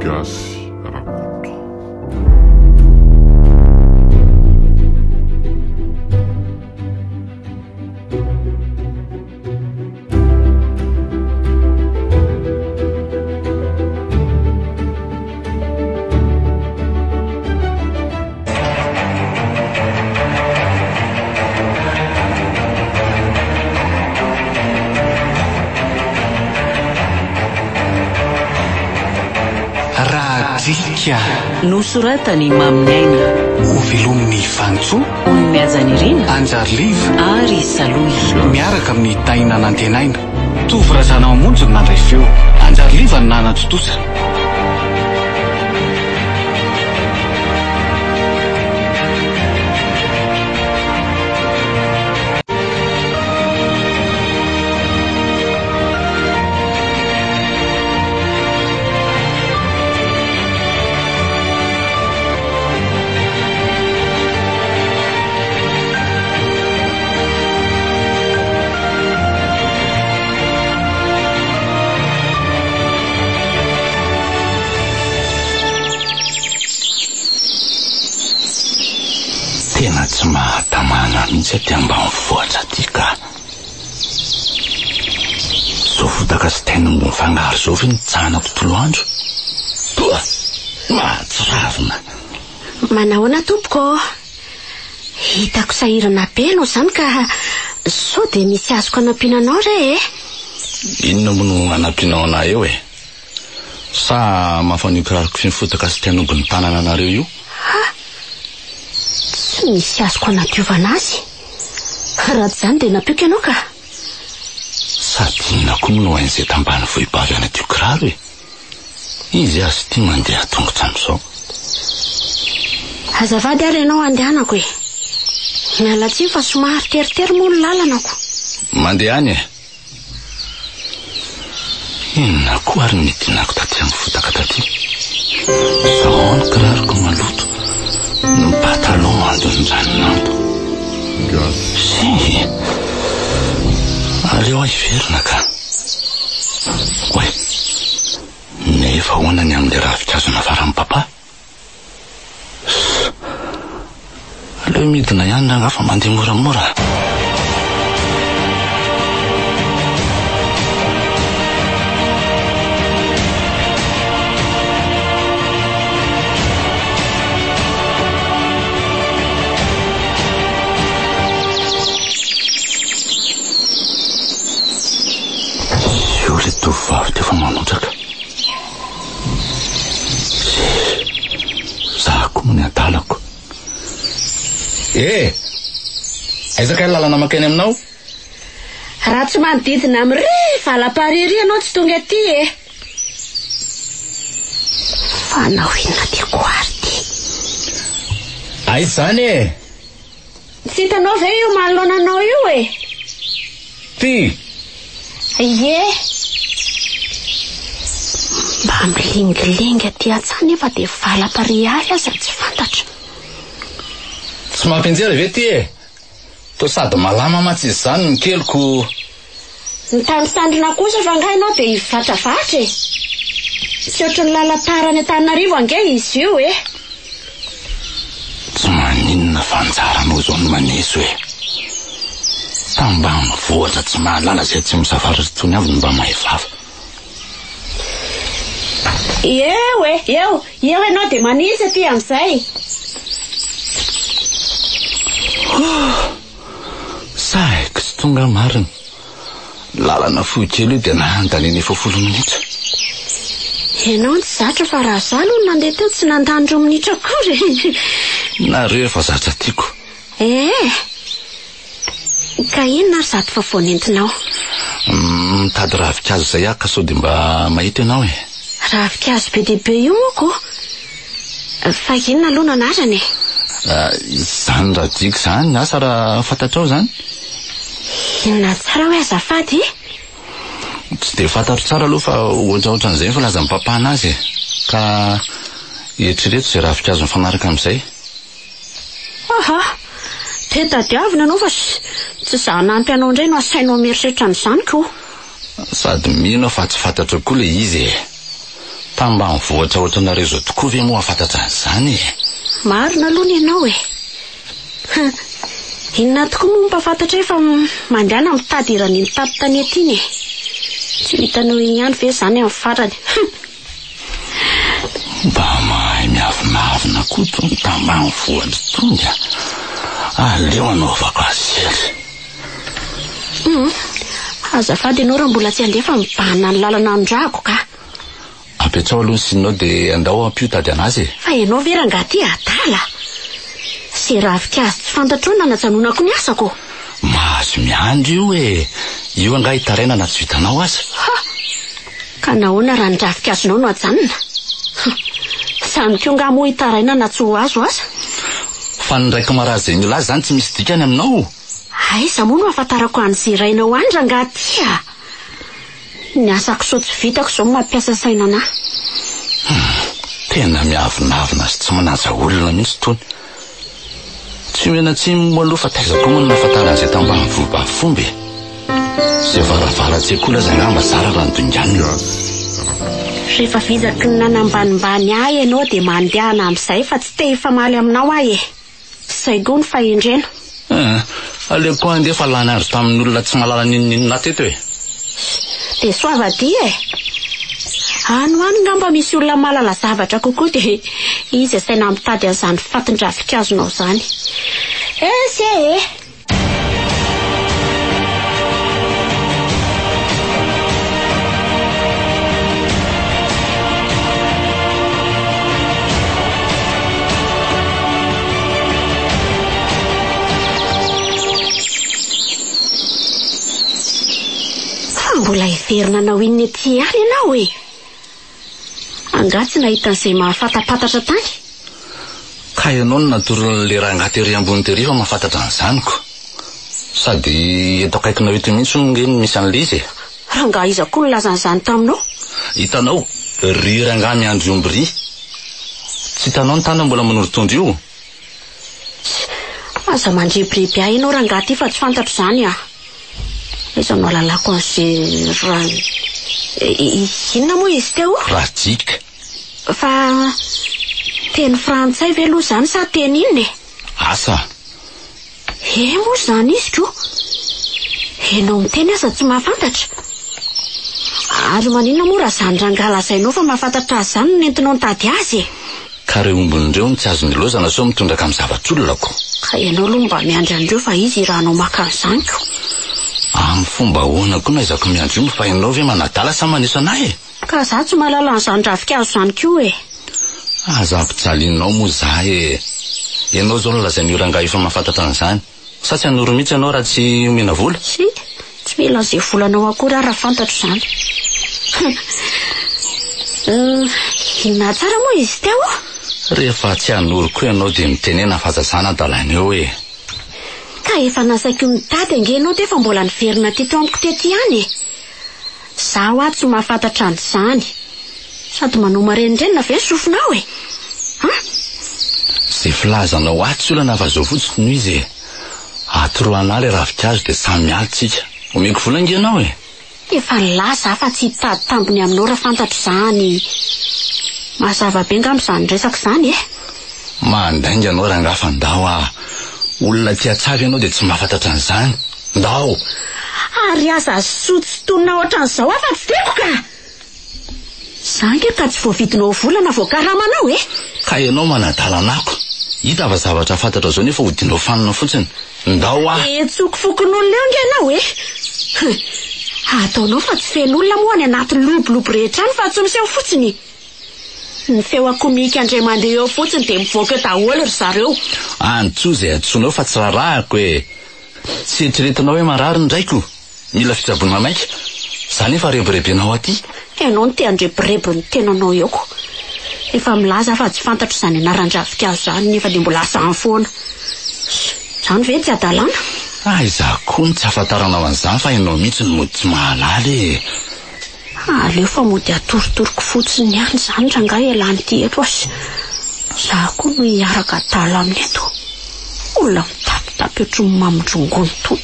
gasy rakoto. Radrika nosoratany Mamin'ny Aina, ovelomin'ny Fantsoa, Miajany Irina, Anjariliva ary Saloy. miaraka amin'ny taina nantenaina. Tovy razana amonjy nandray feo, Anjariliva ny nanatotosa. Tena tsy mahatamana mihitsy aty ambany vohitra ty ka. Zao fotaka sy tena mifangaro zao ve nitsahana tontolo andro. Toa mahatsiravina. Manahoana tompoko? Hitako sahirana be no zany ka sao de misy azoko anampinanao re Inona moa no anampinao anahy eo Sa mafanio kiraroko sy ny fotaka sy tena ombony tanana anareo io? Tsy misy azoko anadiovana azy. Raha zany de napioka ianao ka. Sady inona koa moa no hain'izay tambany vohibavy anatio kiraro Izy azy ty mandeha tongotra am'izao. Azafady ary ianao andehanako Miala tsiny fa somary teritery moa ny lalanako. Mandeha any Inona koa ary nidinako taty amin'ny fotaka taty. Sao ny kiraroko maloto, ny patalon andonindranonando. Gasy. Aleo aho iverina ka. Oe, nefa hoana ny amin'ilay ravinkazo nafaran'ny papa. Aleo midina ihany na ngafa mandeha moramora. Tovovavy tefa manotraka. Zaho koa moa ny adalako. Aizaka lalana makeny aminao? Raha tsy manodidina amin'ry valam-pariry ianao tsy tonga aty Fanao inona ty koary ty? Aiza zany Tsy hitanao ve io manoloananao io Ty? Ie. Mba milingilingy aty atsany nefa de valam-pariary aza tsy fantatra. Tsy mampianjera ve ty To sady malama matsy izy zany ny keliko. Ny tany sandrina kosa fa ngainao de ivatravatra Tsy ohatry ny lalatarany Antananarivo ange izy io Tsy maninona fanjaranao zao ny maneso Tambany vohatra tsy mahalala zay tsy misafara tsony avy mba mahevava. Eo ianao de manisy aty am'izay. Saiko tsy tonga marina. Lalana fohy kely io de nandany efa 10 minitra. Ianao tsy zatra fa raha zany no nandeha teo tsy nandany 2 minitra akory. Nareo efa zatra tiako. Ka inona ary zato fa vao nentinao? Mitady ravikazo zay ka sao de mba mahita ianao Ravikazo be dehibe io moko. Fa inona aloha no anarany Zany Radrika zany asa raha fantatrao zany. Inona tsara hoe azafady Tsy de fantatro tsara aloha fa ohatraohatran'izay fa laza papa anazy ka eritrereto zay ravikazo mifanaraka amin'izay. Te tadiavina anao fa tsy za nampy anao indray no asainao mieritreritra an'izany ko. Sady mino fa tsy fantatro koa le izy Tambanivohitra ohatranareo zao tokoa ve moa afantatra an'izany? Marina aloha ny ianao e. Inona tokoa moa mpafantatra efa mandehana mitady irany mitady tany ety iny. Tsy hitanao iny ihany ve zany amin'ny farany. Mba mahay miavonavina koa tony tambanivohitra tony. Aleo anaovako azy. Azafady ianao raha mbola tsy andefa mibahana ny lalana andrako ka. Apetrao aloha ny sinao dia andao ampio tady anazy. Fa ianao vera ngaty adala. Se ravikazy tsy fantatro nanatsanonako ny asako. Mahazo miandro io e. Io anga hitaraina na tsy vitanao aza. Ka nahoana raha ny ravikazonao no ajanona. Samy kio nga moa hitaraina na tsy ho azo aza. Fa ny raiky maraza iny lazy zany tsy misy dikany aminao. Aiza moa no afantarako an'izay rainao andra ngaty a. Ny asako so tsy vitako zao mampiasa sainana. Tena miavonavina sy tsy manaja olona mihitsy tony. Tsy mena tsy moaloha fa taizako moa ny afatara an'izay tambanivohitra fomba. Zay varavaratsy kola zay ngamba zara raha ny donganina. Rehefa vizaky ny nanambanimbany ahy ianao dia mandehana amin'izay fa tsy te hifamaly aminao ahy e. Zay gony fa indrena. Aleko andefa lany andro tamin'olona tsy malala ninina teto e. Dia soavady e. Ano ngamba misy olona malala zavatra kokoa dia izy asaina mitady an'izany fatin-dravikazonao zany. Se mbola hiverina anao inny ety ihany ianao e. Angatsy nahita an'izay mahafantapatatra tany. Ka ianao no natoron'le rangaty ery ambony tery fa mahafantatra an'izanyko. Sady eto akaikina eto mihitsy ngeny misy an'le izy e. Ranga iza koa ny lazan'izany taminao. Hitanao, ry ranga miandro ombry. Tsy hitanao ny tany mbola manoro-tondro io. Aza mandribiriby ahy ianao rangaty fa tsy fantatro zany a. Iza no alalako an'izay raha. Inona moa izy teo? Rajika. Fa teny frantsay ve aloha zany sa teny inona e? Asa. Moa zany izy ko. Enao miteny asa tsy mahafantatra. Ary manina moa raha zany rangala zainao fa mahafantatra azy zany nentinao nitady azy e. Ka reo ombon'ireo ny tsy azo ny lozana so mitondraka amin'ny zavatr'olonako. Ka ianao aloha mba miandry andreo fa izy rahanao maka an'izany ko. Amin'ny fomba ahoana koa na izako miandro io fa ianao ve manadala sa manisy anahy e? Ka za tsy mahalala an'izany ravikazo zany koa e. Azampijalinao moa za e. Ianao zao no lazain'io rangahy efa mahafantatra an'izany. Sa tsy hanoro mihitsy ianao raha tsy mena vola? Tsy mila izay volanao akory raha fantatro zany. Inona tsara moa izy teo? Rehefa tsy hanoro koa ianao dia mitenena fahazazana dalana eo e. Ka efa nasaiko mitady ange ianao tefa mbola niverina teto amiko tety ihany e. Zaho ato tsy mahafantatra an'izany. Sady manoma renireny ve sofinao e? Zay filazanao ato sy olana fa zao fotsiny noho izy e. Atoroana le ravikazo dia samy mialitsika. Omeko vola nge ianao e. Efa nilaza fa tsy hitady tambiny aminao raha fantatro zany. Mazava be ngamba izany resaka izany e. Mandainga ianao raha ngafa ndao olona tia tsavy ianao dia tsy mahafantatra an'izany. Ndao. Ary aza sotsy tonina ohatran'izao afa tsy teko ka. Zange ka tsy voavidinao volana voakaramanao e. Ka ianao manadalanako. Hita fa zavatra fantatra zao nefa hodinao fanina fotsiny. Ndao tsoko fokon'olona eo nge ianao e. Ataonao fa tsy fen'olona moa any anaty lobolobo rehetra any fa tsy miseho fotsiny. Ny feo akomika andray mandeha eo fotsiny dia mivoaka daholo ry zareo. Antsoa izay antsoinao fa tsy rarahako e. Tsy eritreretinao hoe marary ny draiko. Mila fitsabony mamaika. Zany efa rebirebenao aty. Ianao no te handrebirebi ny tenanao eo. Efa milaza fa tsy fantatro izany anaran-dravikazo zany nefa dia mbola asany foana. Zany ve tsy adalana? Izaho koa ny tsy afantaranao an'izany fa ianao mihitsy no mody tsy mahalala e. Aleo fa mody atorotoroko fotsiny ihany zany rangahy ialany eto asy. Zaho koa no hiaraka adala aminy eto. Olona mitapitapy ohatran'ny mamindrongony tony.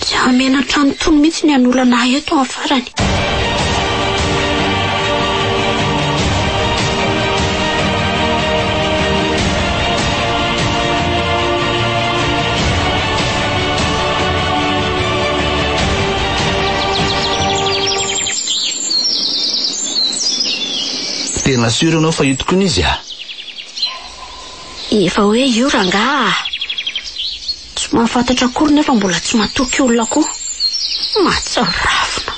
Tsy hamena trano tony mihitsy ny an'olana eto amin'ny farany. marina sura anao fa hitoko n'izy Efa hoe io ranga. Tsy mahafantatra akory nefa mbola tsy matoky olona koa. Matsarafina.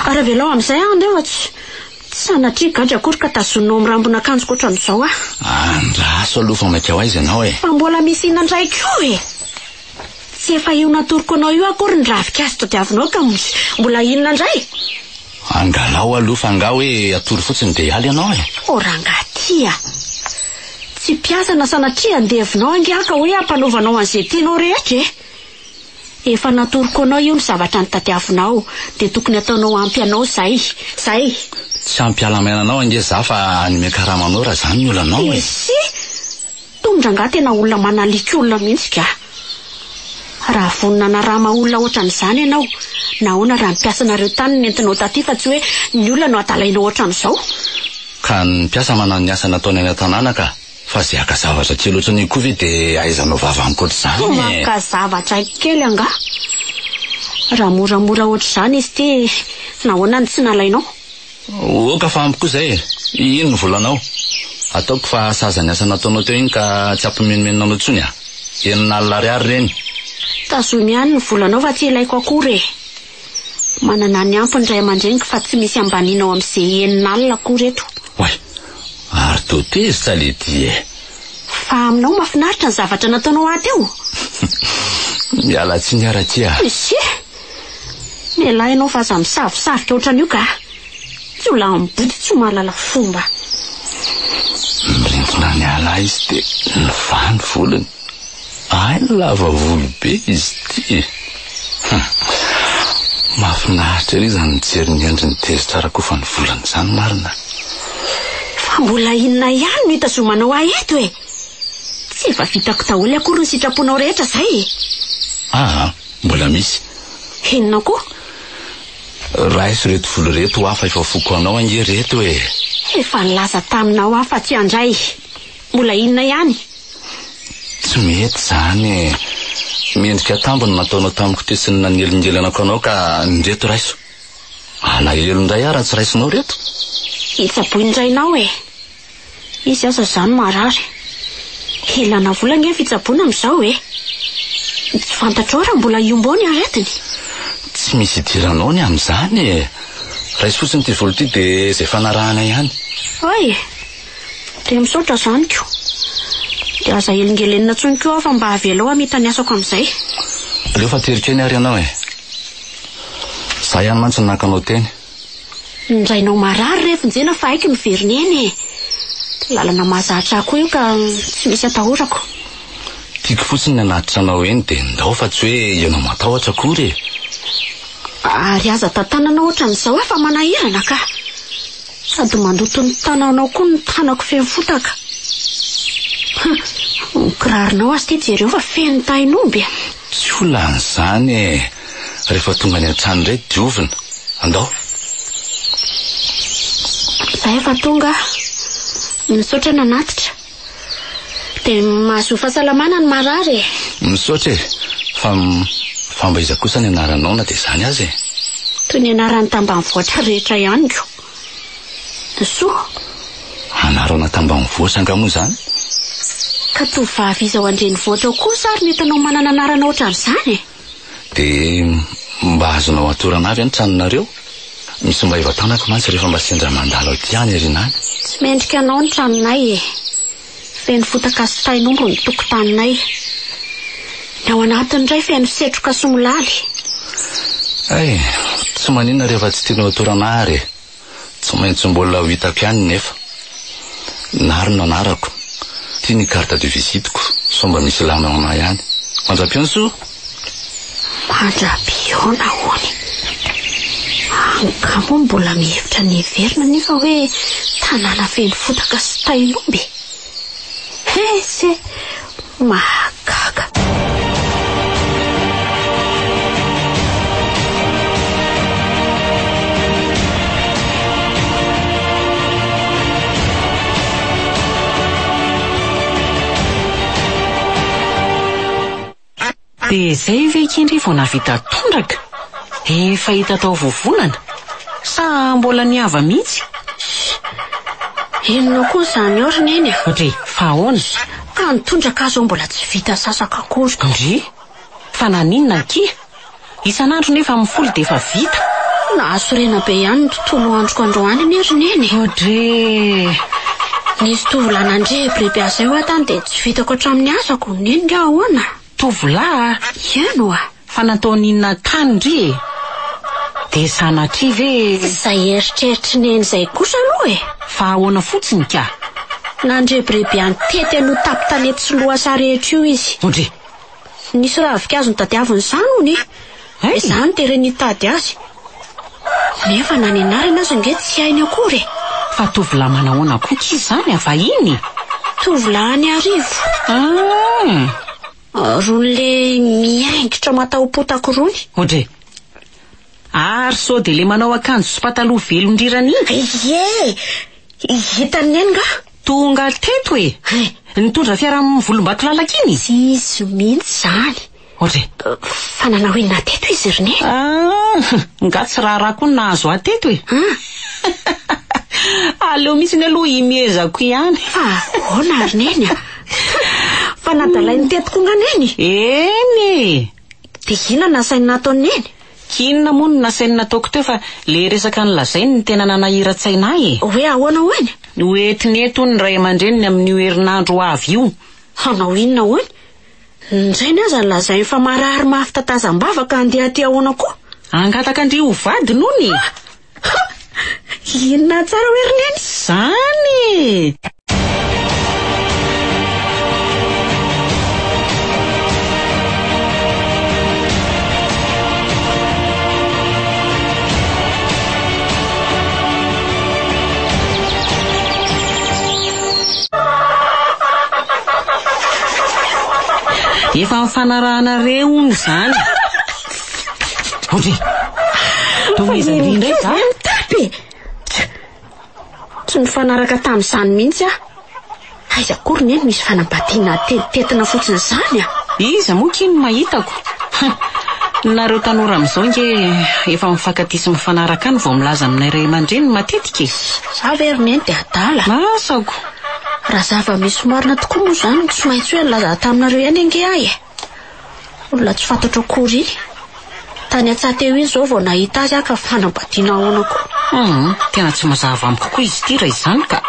Ara velao amin'izay andefa tsy sanatria gadra akory ka tazonao mirambona akanjo koatra n'izao andraso aloha fa maika ho aiza anao Fa mbola misy inandraiky io Tsy efa io natoroko anao io akory ny ravikazo tadiavinao ka mbola inona indray? Angalao aloha fa nga hoe atory fotsiny dia haly ianao rangatia. Tsy piasa na sanatria andevinao angaka hoe ampanovanao an'izay tianao rehetra Efa natoroko anao io ny zavatra nitadiavinao dia tokony ataonao ampy anao zay. Tsy ampialamaina anao ange za fa ny mekaramanao raha zany ny olanao Tondrangà tena olona manaliky olona mihitsy ka. Raha vonina narama olona ohatran'izany ianao, nahoana raha nipiasa nareo tany nentinao taty fa tsy hoe ny olona no atalainao ohatran'izao. Ka ny piasa manano ny asa nataony any an-tanàna ka fa zay aka zavatra kely ohatran'io koa ve dia ahaizanao vavankoatr'izany Maka zavatra kely anga. Raha moramora ohatr'izany izy ty, nahoana ny tsy nalainao? Oka fa ampy koa zay, ino ny volanao? Ataoko fa sazany asa nataonao teo iny ka tsy ampimenomenonao intsony $9 reny. Tazomy ihany ny volanao fa tsy ilaiko akory Manana ny ampy ny ray aman-dreny fa tsy misy ambaninao amin'izay $9 akory eto. Ary toteza salety Fa aminao mahafinaritra ny zavatra nataonao aty eo. Miala tsy ny aratia. Mialahy ianao fa aza misavosavika ohatran'io ka. Tsy ola miboty tsy mahalala fomba. Mirindrina ny ala izy dia nivany volony. Ay lava volo be izy ty. Mahafinaritra ery izany mijery ny endriny tezy tsara koa fa ny volany izany marina. Fa mbola inona ihany no hitazomanao eto Tsy efa vitako daholo akory ny sitraponao rehetra zay mbola misy. Inona koa? Raiso reto volo reto hafa efa foko anao ange reto Efa nilaza taminao hafa tsy andray. Mbola inona ihany? Tsy mety zany Mendrika tambony nataonao tamiko tesiny nanelingelanako anao ka nreto raiso. Alahelo indray ara tsy raisinao reto. Itsaboy indrainao Izy aza zany marary. Ilana vola nge fitsaboina amin'izao Tsy fantatrao raha mbola iombao ny aretiny. Tsy misy idiranao ny amin'izany Raiso fotsiny ty volo ty dia izay fanarahana ihany. Dia misaotra zany ko. Dia aza elingelenina tsony ko fa mba avelao amita ny asako amin'izay. Aleo fa terikeny ary ianao Za ihany mantsy nakanao teny. Indrainao marary rehefinjena fa aiky miveriny eny Lalana mahazahatra koa io ka tsy misy atahorako. Tiako fotsiny ny anatitra anao eny dia ndao fa tsy hoe ianao matahotra akory Ary aza tantananao ohatran'izao fa manahirana ka. Sady mandoto ny tananao koa ny tanako feno fotaka. Ny kirarinao azy ty jereo fa feno tainomby. Tsy olan'izany rehefa tonga ny an-trano indray diovina. Andao. Za efa tonga misaotra nanatitra. Dia mahazo fahasalamana ny marary Misaotra fa mba iza kosa ny anaranao na dia izany azy Toy ny anarany tambanivohitra rehetra ihany ko. Soa. Anarana tambanivohitra anga moa zany. Ka tovavy izy ao andrenivohitra kosa ary netanao manana anarana ohatran'izany Dia mba azonao atorana avy any tranonareo. Misy mba ivatanako mantsy rehefa mba sendra mandalo aty any erinany. Tsy mendrika anao ny tranonay Feno fotaka sy tainombo ny tokotaninay. Ny ao anatiny indray feno setroka somolaly. Tsy maninona rehefa tsy tianao atorana ary Tsy maintsy mbola ho hitako ihany nefa. Nary no anarako. Ty ny carte de visiteko. So mba misy lamina amina ihany. Mandrapiona soa. Mandrapiona hoany. Angamba mbola mihevitra ny verina nefa hoe tanàna feno fotaka sy tainomby. Mahagaga. Dia izay ve kindry vao navita tondraka? Efa hita tao vovonana? Sa mbola niava mihitsy? Inona koa izany ao ry neny a? Ndry, fa ahoana? Ka nitondraka azo mbola tsy vita sasaka akory. Ndry, fa naninona ki? Isan'andro nefa mifoly dia efa vita. Nahasorena be ihany ny tontolo androko androany ny ry neny. Ndry, Nisy tovolahy nandre biriby azy eo atany dia tsy vitako hatramin'ny asako. Neny nga ahoana? tovolahy? Iano a? Fa natao ninona tany ndry e? Dia sanatria ve? Izay eritreritry neny izay kosa aloha e. Fa ahoana fotsiny ka? Nandre biriby any tety no tapitalety sy loasa rehetra io izy. Ndry, Nisy ravikazo ny tadiaviny izany hony. Izany tere nitady azy. Nefa na nianarana azy nge tsy hainy akory. fa tovolahy manahoana koa izy izany avahiny? Tovolahy any Arivo. Ron'le miaingitra matao-potako rony. Ndry, ary sao dia le manao akanjo sy pataloha velondrirana iny? Ie, hitany eny nga? Tonga teto e? Nitondra fiara amin'ny volombakilalaka iny izy? Izy mihitsy izany. Ndry, Fa nanahoina teto izy ry neny. nga tsy raharaha koa nahazo ateto e. Aleo mihitsy ny aloha imiezako ihany. Fa ahoana ry neny a? Fa nadalainy tetiko nga neny. Eny e. Dia inona nasainy nataony neny? Kinona moa no nasainy nataoko teo fa le resaka nilazainy ny tena nanahira-tsainay e. Hoe ahoana hoany? Hoentiny eto ny ray aman-dreniny amin'io herinandro avy io. Hanao inona hoany? Ndrainy aza nilazainy fa marary mafy tatazam-bavaka andeha aty ahoana koa. Angataka andry ho vady nony. Inona tsara hoe ry neny? Zany. Efa mifanarahana re hony izany. Ndry, tomeza indrindra eka? Mitapy. Tsy nifanaraka tamin'izany mihitsy a. Aiza akory neny misy fanambadiana tetina fotsiny izany a. Iza moa kiny mahitako. Nareo tanora amin'izao nge efa mifankatia sy mifanaraka any vao milaza aminay ray aman-dreny matetika e. Za ve ry neny dia adala. Masako. Raha zava-misy marina tokoa moa izany tsy maintsy hoe nilaza taminareo ihany ange ahy e. Olona tsy fantatra akory iny. Tany an-tsateo iny izao vao nahita azy ka fanambadiana ahoana koa. Tena tsy mazava amiko koa izy ity raha izany ka.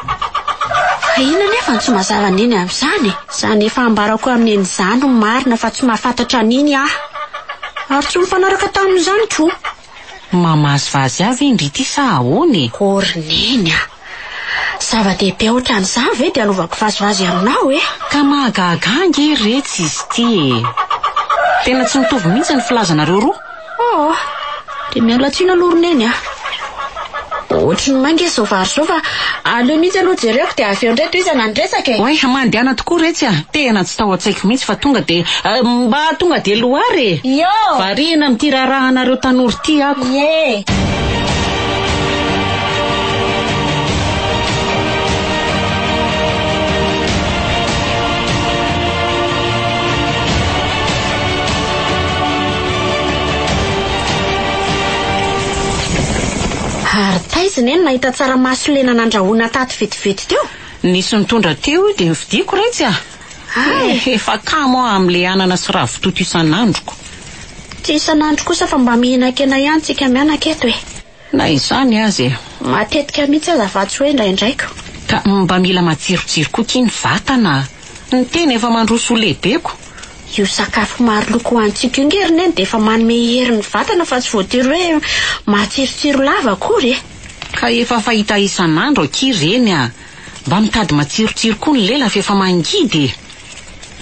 Inona nefa ny tsy mazava neny amin'izany? Izany efa ambarako amin'eny izany no marina fa tsy mahafantatra an'iny aho. Ary tsy mifanaraka tamin'izany koa. Mamazivazy avy indry ity sa ahoana e? Ory neny a. Zava-dehibe ohatran'izany ve dia anovako vazivazy aminao e? Ka mahagaga nge retsy izy ity e. Tena tsy mitovy mihitsy ny filazanareo roa. Dia miala tsina aloha ry neny a. Ohatry ny mange sauvary zao fa aleo mihitsy aloha jereko dia avy eo indray toy izy nandresaka e. Oay, mandehana tokoa retsy a. Tena tsy tao an-tsaiko mihitsy fa tonga dia mba tonga dia loary e. Variana amin'ity rarahanareo tanora ity ako. Ie. Ary taizy neny nahita tsaramaso lena nandrahoana tato vetivety teo. Nisy nitondra teo dia nividiako retsy a. Efa kamo amin'le anana sy ravitoto isan'androko. Tsy isan'andro kosa fa mba mihinan-kena ihany tsika mianaka eto e. Na izany azy e. Matetika mihitsy aza fa tsy hoe indraindraiky. Ka mba mila matsirotsiro koa kiny vatana. Ny tena efa mandroso lehibeko. Io sakafo maro loko hoantsika io nge ry neny dia efa manome hery ny vatana fa tsy voatery hoe matsirotsiro lava akory e. Ka efa fahita isan'andro aky reny a. Mba mitady matsirotsiro koa ny lela fa efa mangidy e.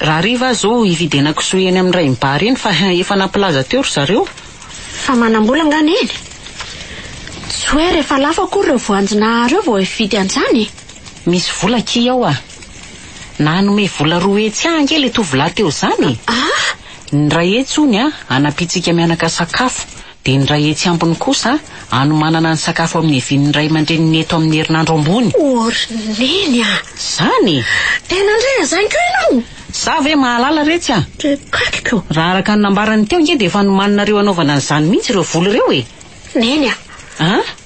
Raha riva zao hividena kisoa eny amin'ny ray mibary eny fa efa nampilaza teo ry zareo. Fa manambola nga neny. Tsy hoe rehefa lafa akory ireo voanjinahary eo vao hividy an'izany. Misy vola ki ao a. Nanome vola 2 hetsy ange le tovolahy teo zany. Ny ray hetsy ony a anapitsika mianaka sakafo. Dia ny ray hetsy ambiny kosa anomanana ny sakafo amin'ny hevin'ny ray aman-dreniny eto amin'ny herinandro ambony. Ory neny a. Zany. Tena indray azany ko ianao. Sa ve mahalala retsy a. Kakiko. Raha araka ny nambarany teo nge dia efa nomaninareo anaovana an'izany mihitsy ireo vola ireo e. Neny a.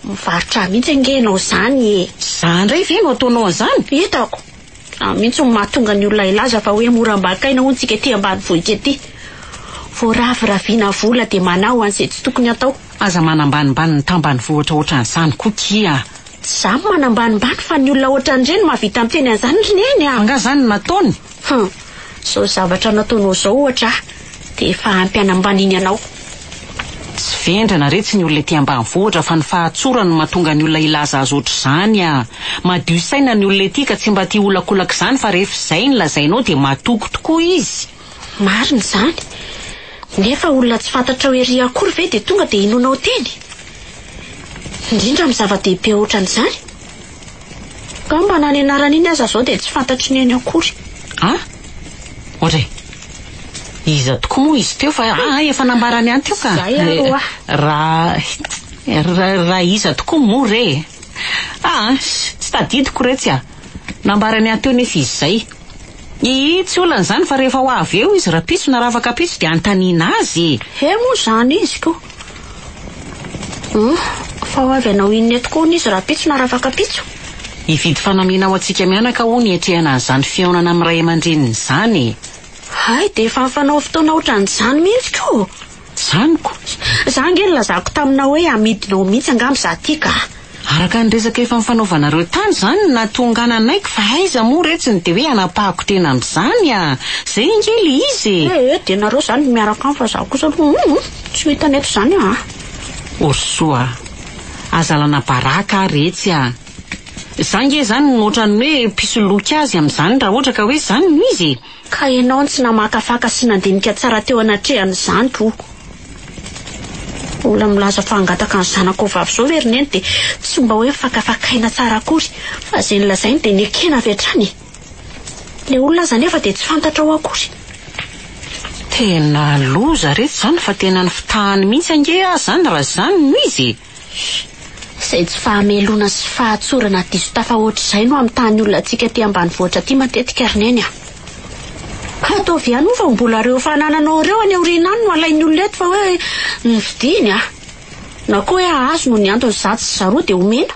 Mivarotra mihitsy angenao zany. Zany ray ve no ataonao an'izany? Hitako. Mihitsy ny mahatonga ny olona ilaza fa hoe mora-mbakaina hoy tsika ety ambanivohitra ety. Voaraviraviana vola dia manao an'izay tsy tokony atao. Aza manambanimbany ny tambanivohitra ohatran'izany kokia. Zaho manambanimbany fa ny olona ohatran'ireny mahavita miteny an'izany rineny Anga zany nataony. Zao zavatra nataonao zao ohatra dia efa ampy anambaniny anao. Tsy vendrana retsy ny olona ety ambanivohitra fa ny fahatsorany no mahatonga ny olona ilaza azy ohatr'izany Madio saina ny olona ety ka tsy mba tia olakolaka izany fa rehefa izay ny lazainao dia matoko tokoa izy. Marina izany. Nefa olona tsy fantatra hoe ry akory ve dia tonga dia inonao teny. Indrindra amin'ny zava-dehibe ohatran'izany. Ka mba nany anarana iny aza zao dia tsy fantatry ny eny akory. Ohatray. Iza tokoa moa izy teo fa efa nambarany any teo ka. Raha iza tokoa moa re. Tsy tadidiko retsy nambarany any teo nefa izy zay. Tsy olana zany fa rehefa ho avy eo izy rapitso na ravaka pitso dia antaniana azy. Moa zany izy ko. Fa ho avy anao inona tokoa izy rapitso na ravaka pitso. Hividy fanamiana ho antsika mianaka ho ny etrehana an'izany fihaonana amin'ny ray aman-dreniny izany. Dia efa fanao fotoana ohatran'izany mihitsy ko. Zaniko. Za angely lazako taminao hoe amidinao mihitsy angamba za tika. Araka ny resaka efa mifanaovanareo tany zany natongananaiko fa aiza moa retsiny dia hoe anapahako tena amin'izany Zay ingely izy. Dia nareo zany miaraka amin'ny fa za kosa tsy hita neto zany Orsoa. Azalana baraka retsy Zange zany ohatrany hoe pisoloky azy amin'izany raha ohatra ka hoe zany no izy. Ka ianao tsy namakafaka sy nandinika tsara teo anatrehan'izany po. Olona milaza fa hangataka ny zanako vavy zao verineny dia tsy mba hoe fakafakaina tsara akory fa izay nilazainy dia nekena avy hatrany. Le olona aza nefa dia tsy fantatra ao akory. Tena loza reto zany fa tena ny fitahany mihitsy ange zany raha zany no izy. Izay tsy fahamelona sy fahatsorana diso tafahoatr'izay no amin'ny tany olona antsika ety ambanivohitra aty matetika rineny Ka ataovy ihany fa mbola reo fanananao ireo any aoriana any no alain'ny olona eto fa hoe nividiny na koa hoe azo no ny antony zato sy zaroa dia omena.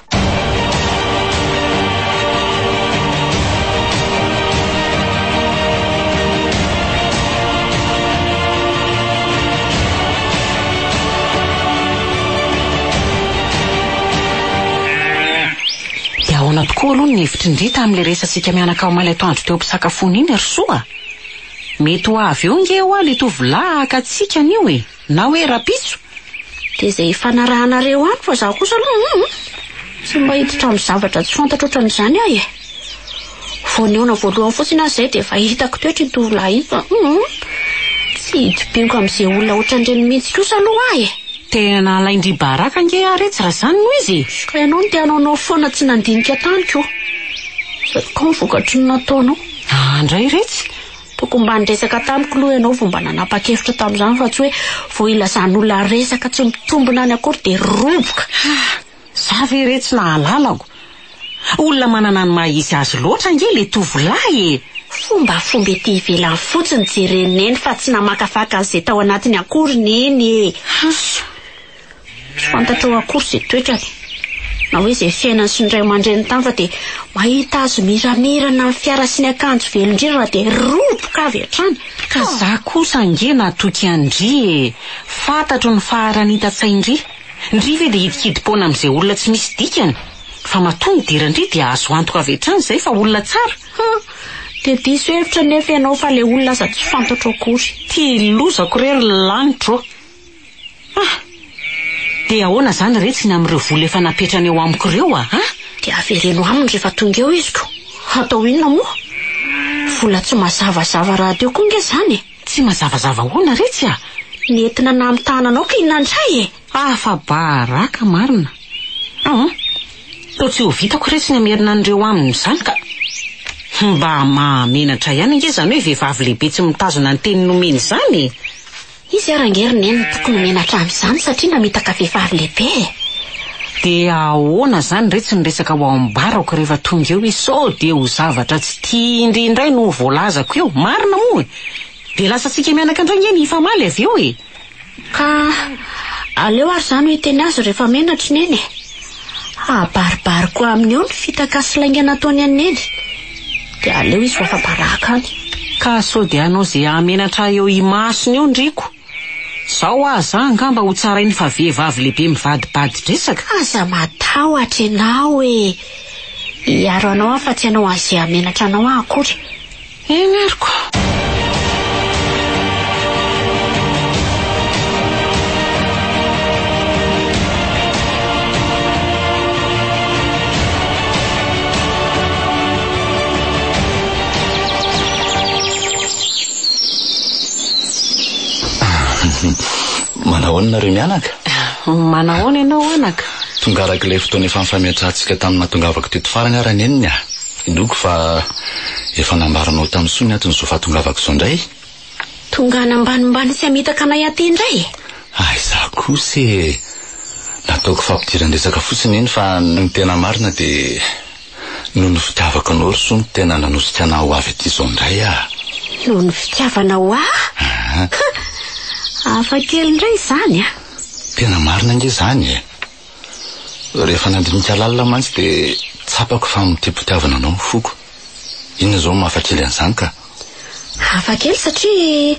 Dia ahoana tokoa aloha ny hevitry-ndrita amin'ilay resantsika mianaka omaly atoandro teo ampisakafoana iny ry soa. Mety ho avy eo nge ho le tovolahy akatsika an'io na hoe rapitso. Dia izay fanarahanareo any fa za kosa aloha tsy mba hiditra amin'ny zavatra tsy fantatra ohatran'izany voanehoana voalohany fotsiny azy izay dia efa hitako toetra ny tovolahy iny fa tsy hidipinko amin'izay olona ohatran'ireny mihitsy kosa aloha Tena alaindry baraka nge aretsy raha zany no izy. Ka ianao no tianao foana tsy nandinika tany ko. Ka vokatry ny nataonao. Andray retsy. Tokony mba niresaka tamiko aloha ianao vao mba nanapa-kevitra tamin'izany fa tsy hoe vao ilazan'olona resaka tsy mitombona any akory dia roboka. Za ve retsy na halalako. Olona manana ny maha-izy azy loatra nge le tovolahy Fomba ety ivelany fotsiny jereneny fa tsy namakafaka an'izay tao anatiny akory neny Tsy fantatra ao akory izay toetrany. Na hoe izay fiainany sy ny ray aman-dreny tany fa dia mahita azy miramirana amin'ny fiara sy ny akanjo velondrirana dia roboka avy hatrany. Ka za kosa nge natoky andry fantatro ny faharany hitan-tsaindry. Ndry ve dia hidikidipona amin'izay olona tsy misy dikany. Fa matonga dirandry dia azo antoka avy hatrany izay fa olona tsara. Dia diso hevitra nefa ianao fa le olona aza tsy fantatro akory. Lozako rery lanitro. Dia ahoana zany retsy ny amin'ireo vola efa napetrany eo amiko ireo Dia avereno aminy rehefa tonga eo iziko. Atao inona moa? Vola tsy mazavazava raha teo koa nge zany Tsy mazavazava hoana retsy Nentina na amin'ny tananao ka inandray fa baraka marina. Tao tsy ho vitako retsy ny amerina an'ireo aminy izany ka. Mba mahamenatra ihany nge zany hoe vehivavy lehibe tsy mitazona ny teny nomeny izany Izy arangeriny eny tokony menatra amin'izany satria namitaka vehivavy lehibe. Dia ahoana zany retsy ny resaka ho ambarako rehefa tonga eo sao dia ho zavatra tsy tia indrindray no voalazako eo. Marina moa. Dia lasa tsika mianaka andray nge ny ifamaly avy eo Ka Aleo ary zany hoe teny azy rehefa menatra neny. Abaribariko amin'ny eo ny fitakasilainga nataony aneny. Dia aleo izy fa baraka any. Ka sao dia anao zay amenatra eo imasony eo ndriko. Sao aza angamba ho tsarainy fa vehivavy lehibe mivadibady dresaka. Aza matahotra ianao e. Iaro anao fa tsy anao azy amenatra anao akory. Mariko. Manahoana reo mianaka? Manahoana ianao anaka? Tongaraka ilay fotoana efa nifametrahantsika tamin'ny nahatongavako teto farany ara neniny a. Indoko fa efa nambaranao tamin'ny soa ny aton'izao fahatongavako izao indray. Tonga nambanimbany sy hamitaka anay aty indray. Izaho kosa nataoko fampidiran-desaka fotsiny iny fa ny tena marina dia noho ny fitiavako anao ry soa ny tena nanosika anao ho avy aty izao indray a. Noho ny fitiavanao aho? Hafa kely indray izany a. Tena marina nge izany e. Rehefa nandinika lalina mantsy dia tsapako fa mitepitiavana anao foko. Inona izao mahafakely an'izany ka? Hafa kely satria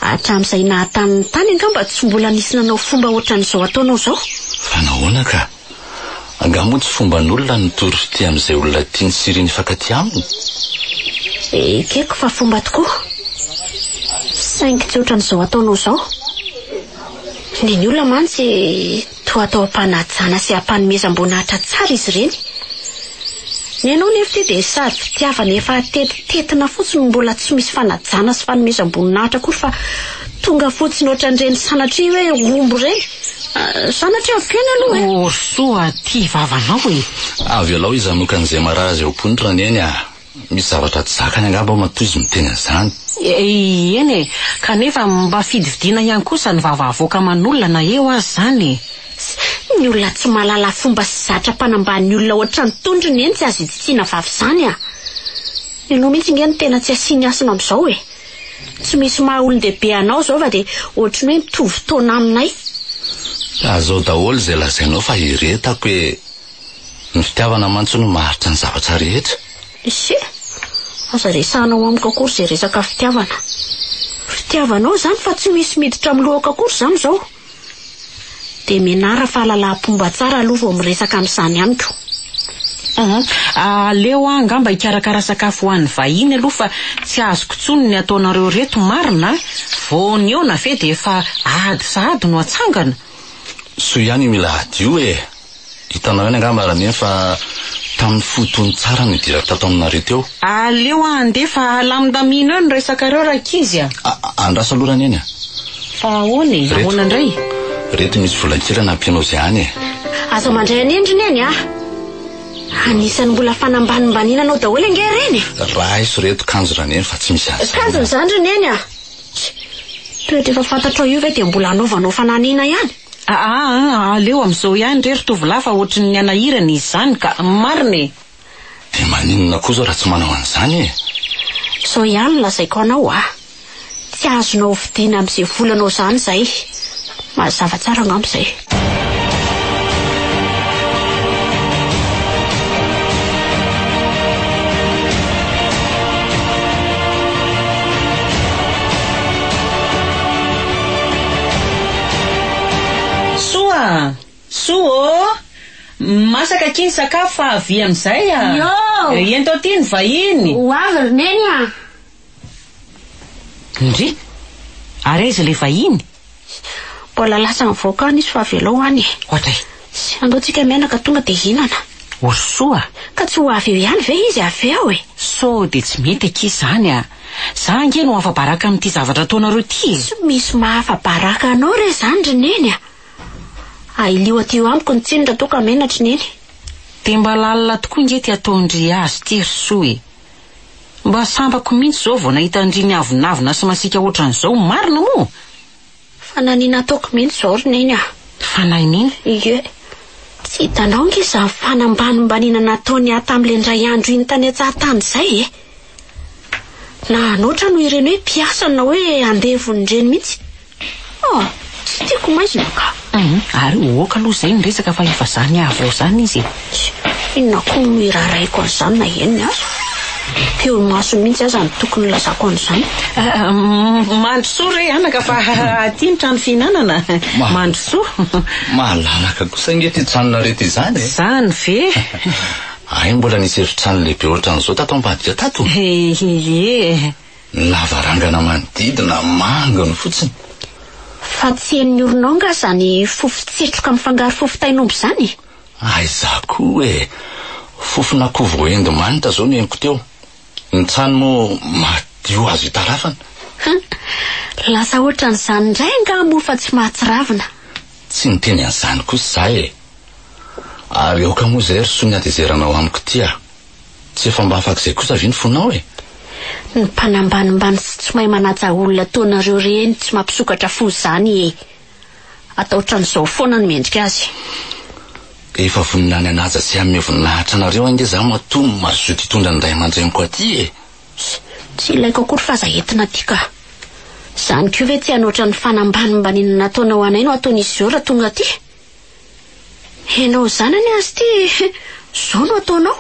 hatramin'izay nahatamin'ny tany angamba tsy mbola nisy nanao fomba ohatran'izao ataonao izao. Fa nahoana ka? Angamba tsy fomban'olona nitory fity amin'izay olona tiany siriny fankaty aminy. Ekeko fa fomba tokoa. Saingy tsy ohatran'izao ataonao izao. Ny olona mantsy toa atao ampanajana sy ampanomezam-boninahitra tsara izy ireny. Ny anao nefa dia sady fitiavana efa tetitetina fotsiny mbola tsy misy fanajana sy fanomezam-boninahitra koa fa tonga fotsiny ohatran'ireny sanatria hoe ombo ireny. Sanatria avokeny aloha e. Soa ty vavanao e. Avy alao izy anokan'izay marazy ao ponitra neny a. Misy zavatra tsy zakany angamba matoy izy miteny an'izany. Eny e, kanefa mba fidividina ihany kosa ny vavavoaka aman'olona na eo azy zany. Ny olona tsy malala fomba sy zatra mpanambany olona ohatran'ny tondrony eny tsy azo itsitsiana vavy izany a. Ianao mihitsy nge ny tena tsy asiany asina amin'izao e. Tsy misy maha olon-dehibe anao izao fa dia ohatrany hoe mitovy taona aminay. Azao daholo izay lazainao fa iretako hoe ny fitiavana mantsy no maharitra ny zavatra rehetra. Aza resanao amiko akory izay resaka fitiavana. Fitiavanao izany fa tsy misy miditra amin'ny lohako akory izany izao. Dia menara fahalalam-pomba tsara aloha vao miresaka amin'izany amiko. Aleo angamba hikarakara sakafo ho an'ny vahiny aloha fa tsy azoko tsony ny ataonareo reto marina. Voany eo na ve dia efa ady sahady no atsangana. So ihany mila adio e. Hitanao ihany angamba raha fa tamin'ny fotony tsara ny dirako tato aminareo teo. Aleo andefa lamindamina eo ny resakareo rakizy a. Andrasa alorany eny a. Fa ahoana ahoana indray? Reto misy volan-kely nampianao izay any e. Aza mandray an'endriny eny a. Anisan'ny mbola fanambanimbaniana anao daholo ange ireny. Raha iso reto kanjona eny fa tsy misy azy. Kanjona zandriny eny a. Toetra efa fantatrao io ve dia mbola anaovanao fananiana ihany. Aleo amin'izao ihany rery tovolahy fa ohatran'ny ny anahirana izy izany ka marina. Dia maninona kosa raha tsy manao an'izany e. Sao ihany lazaiko anao a. Tsy azonao vidiana amin'izay volanao izany izay. Mazava tsara angamba izay. Soa masaka kiny sakafo fa avy amin'izay a. Ento aty ny vahiny. Ho avy ry neny a. Ndry? Ary aiza ilay vahiny? Mbola lasa mivoaka any izy fa avy alao any. Ohatray. Sy andaontsika menaka tonga dia hinana. Soa. Ka tsy ho avy eo ihany ve izy avy eo e. So dia tsy mety aky izany a. Za nge no hafabaraka amin'ity zavatra ataonareo ity. Tsy misy mahafabaraka anao re izany ry neny a. Ailio aty eo amiko ny tsinona toka menatra neny. Dia mba lalina tokoa nge ty ataondry azy ty ry soa e. Mba sambako mihitsy izao vao nahita andriny avinavina sy masika ohatran'izao marina moa. Fananiana ataoko mihitsy izao ry neny a. Fananiana? Ie. Tsy hitanao nge izany fanambanimbaniana nataony ato amin'ilay indray andro iny tany an-tsahatany izay e. Na anoatra no ireny hoe mpiasa na hoe andevony ireny mihitsy. Tsy tiako maizina ka. Ary oka aloha izay niresaka fa efa zany avy zany izy. Inona koa no iraraiko an'izany na enina peo maso mihitsy aza ny tokony lazako an'izany. Mandrosoa re anaka fa aty ny trano fihinanana. Mandrosoa. Malalaka kosa ngety tranona reto izany. Zany ve? Ay mbola nisy efitrano lehibe ohatran'izao tato ambadika tato. Lavarangana manodidina mangony fotsiny. Fa tsy hen'ny oronao nga zany fofo tsetroka mifangaro fofo tainombo zany. Aiza koa e. Fofona koa voendo manita zao ny henoko teo. Ny trano mo madio azo hitarafana. Lasa ohatran'izany indray nga mo fa tsy mahatsiravina. Tsy niteny an'izany kosa zahay e. Ary aoka moa zay ry soa ny atezeranao amiko tia. Tsy efa mba afaka izay kosa avy ny fonao e. Ny mpanambanimbany sy tsy mahay manaja olona taonareo reny tsy mampisokatra fo zany e. Atao ohatran'izao foana ny mendrika azy. Efa voninany anaja sy amin'ny voninahitra nareo ange za matoa mazoto hitondra ny ray aman-dreniko aty e. Tsy ilaiko akory fazahetina ty ka. Zany koa ve tsy anoatra ny fanambanimbaniana nataonao anay no ataon'izy izao raha tonga aty. Henao zany any azy ty zao no ataonao.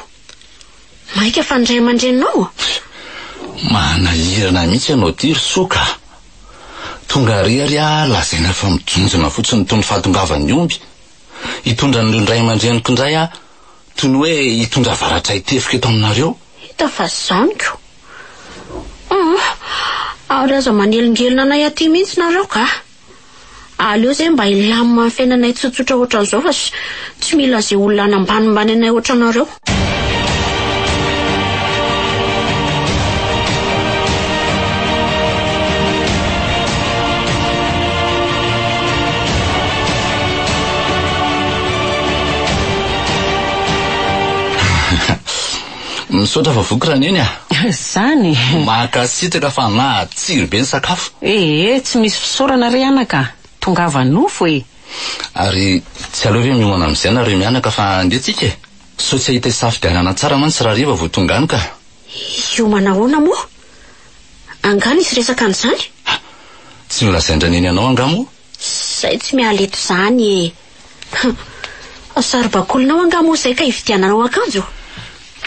Maika fa ny ray aman-dreninao. Manahirana mihitsy ianao ty ry soka. Tonga rery lazaina fa mijonjona fotsiny toy ny fahatongavan'ny omby. Hitondra ny ray aman-dreniko indray toy ny hoe hitondra varatra hitefika eto aminareo. Hita fa zany ko. Ary aza manelingelina anay aty mihitsy nareo ka. Aleo zay mba hilamina amin'ny fiainanay tsotsotra ohatran'izao fa tsy mila izay olona anambanimbany anay ohatranareo. Misaotra fa voky raha neny Zany. Makasitraka fa natsiry be ny sakafo. Tsy misy fisaorana re anaka. Tongava nofo e. Ary tsy aleo hoe miomana amin'izay nareo mianaka fa andetsika e. So tsy ahita safidianana tsara mantsy raha riva vao tonga any ka. Hiomana ahoana moa? Angano isy resaka an'izany? Tsy milazaindra neny anao angamo? Zay tsy mihaleta zany e. Sarobakolinao angamo zay ka hividiananao akanjo.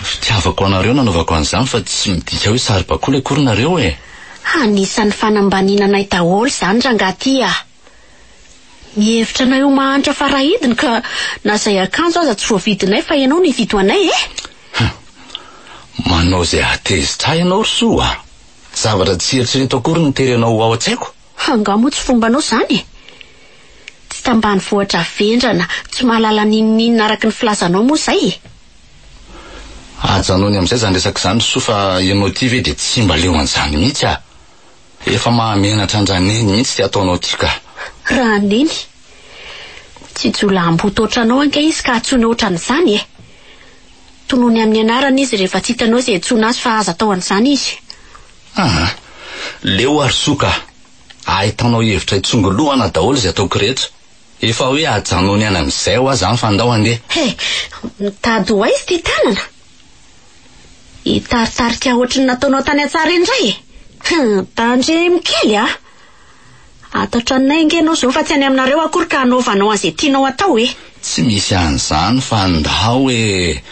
Fitiavako anareo nanaovako an'izany fa tsy midika hoe sarobakoly akory nareo e. Anisan'ny fanambaninanay daholo zany rangaty a. Mihevitra na io mahantra farahidiny ka na zay akanjo aza tsy voavidinay fa ianao ny vido anay e. Manao zay atezitra ianao ry soa. Zavatra tsy eritrereto akory ny terenao ao an-tsaiko. Angamo tsy fombanao zany. Tsy tambany vohatra vendrana, tsy mahalala ninninina araka ny filazanao moa zay. Ajanony amin'izay zany resaka izany soa fa ianao ty ve dia tsy mba leo an'izany mihitsy Efa mahamenatra andraneny mihitsy ty ataonao ty ka. Raha neny. Tsy jola amboto ohatranao anke izy ka atsoina ohatran'izany e. Tonony amin'ny anarana izy rehefa tsy hitanao izay atsoina azy fa aza atao an'izany izy. Leo ary soka. Ahitanao hevitra itsongolohana daholo izay ataoko rehetra. Efa hoe ajanony any amin'izay ho aza fandao andeha. Mitady ho aizy ty tanana. Hitaritarika ohatrany nataonao tany atsara indray e. Tandre mikely Atotranay ngenao zao fa tsy any aminareo akory ka anaovanao an'izay tianao atao e. Tsy misy an'izany fa ndao e.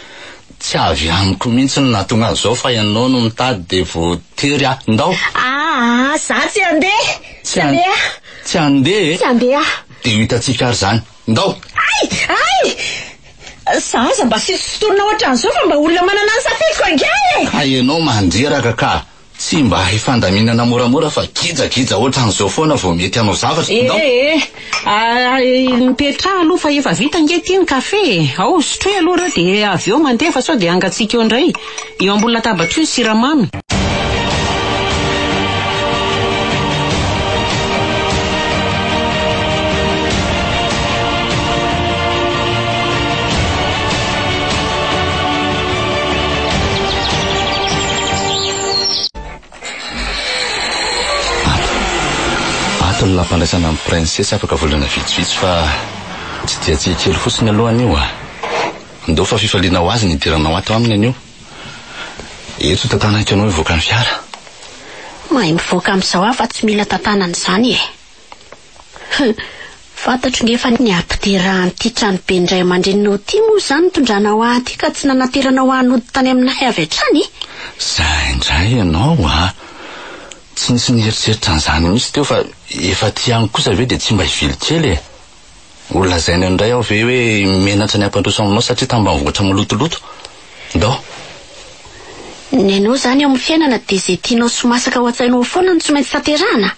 Tsy avy amiko mihitsy ny nahatonga an'izao fa ianao no mitady de voatery ndao. Za tsy andeha. Tsy andeha. Tsy andeha. De hitatsika ary zany. Ndao. Zaza mba sisy fotoana ohatran'izao fa mba olona manana ny safidiko angae. Ka ianao mandreraka ka. Tsy mba hifandaminana moramora fa gijagija ohatran'izao foana vao mety anao zavatra. Mipetraha aloha fa efa vita ngety iny kafe. Ao sotroy aloha de avy eo mandeha fa sao de angatsika eo indray. Eo ambony latabatra io siramamy. Ny lampandraisana amin'ny princesse afaka volana vitsivitsy fa tsy dia tsiakely fotsiny alohany io ndao fa fifaliana ho azy ny idiranao ato aminy anio. Eto tantanako ianao mivoaka ny fiara. Mahay mivoaka amin'izao fa tsy mila tantanana izany e. Fantatro ngefa ny ampiterahanyity trano be indray aman-drenao ty moa zany tondranao aty ka tsy nanateranao anody tany aminay avy hatrany. Zay indray ianao tsy nisy nieritseritra an'izany mihitsy teo fa efa ty any kosa ve dia tsy mba hivily kely e. Olazainy indray aho ve hoe menatra ny ampandroso aminao satria tambanivohitra malotoloto. Ndao. Ny anao zany amin'ny fiainana dia izay tianao sy masaka ao an-tsainao foana no tsy maintsy tanterahana.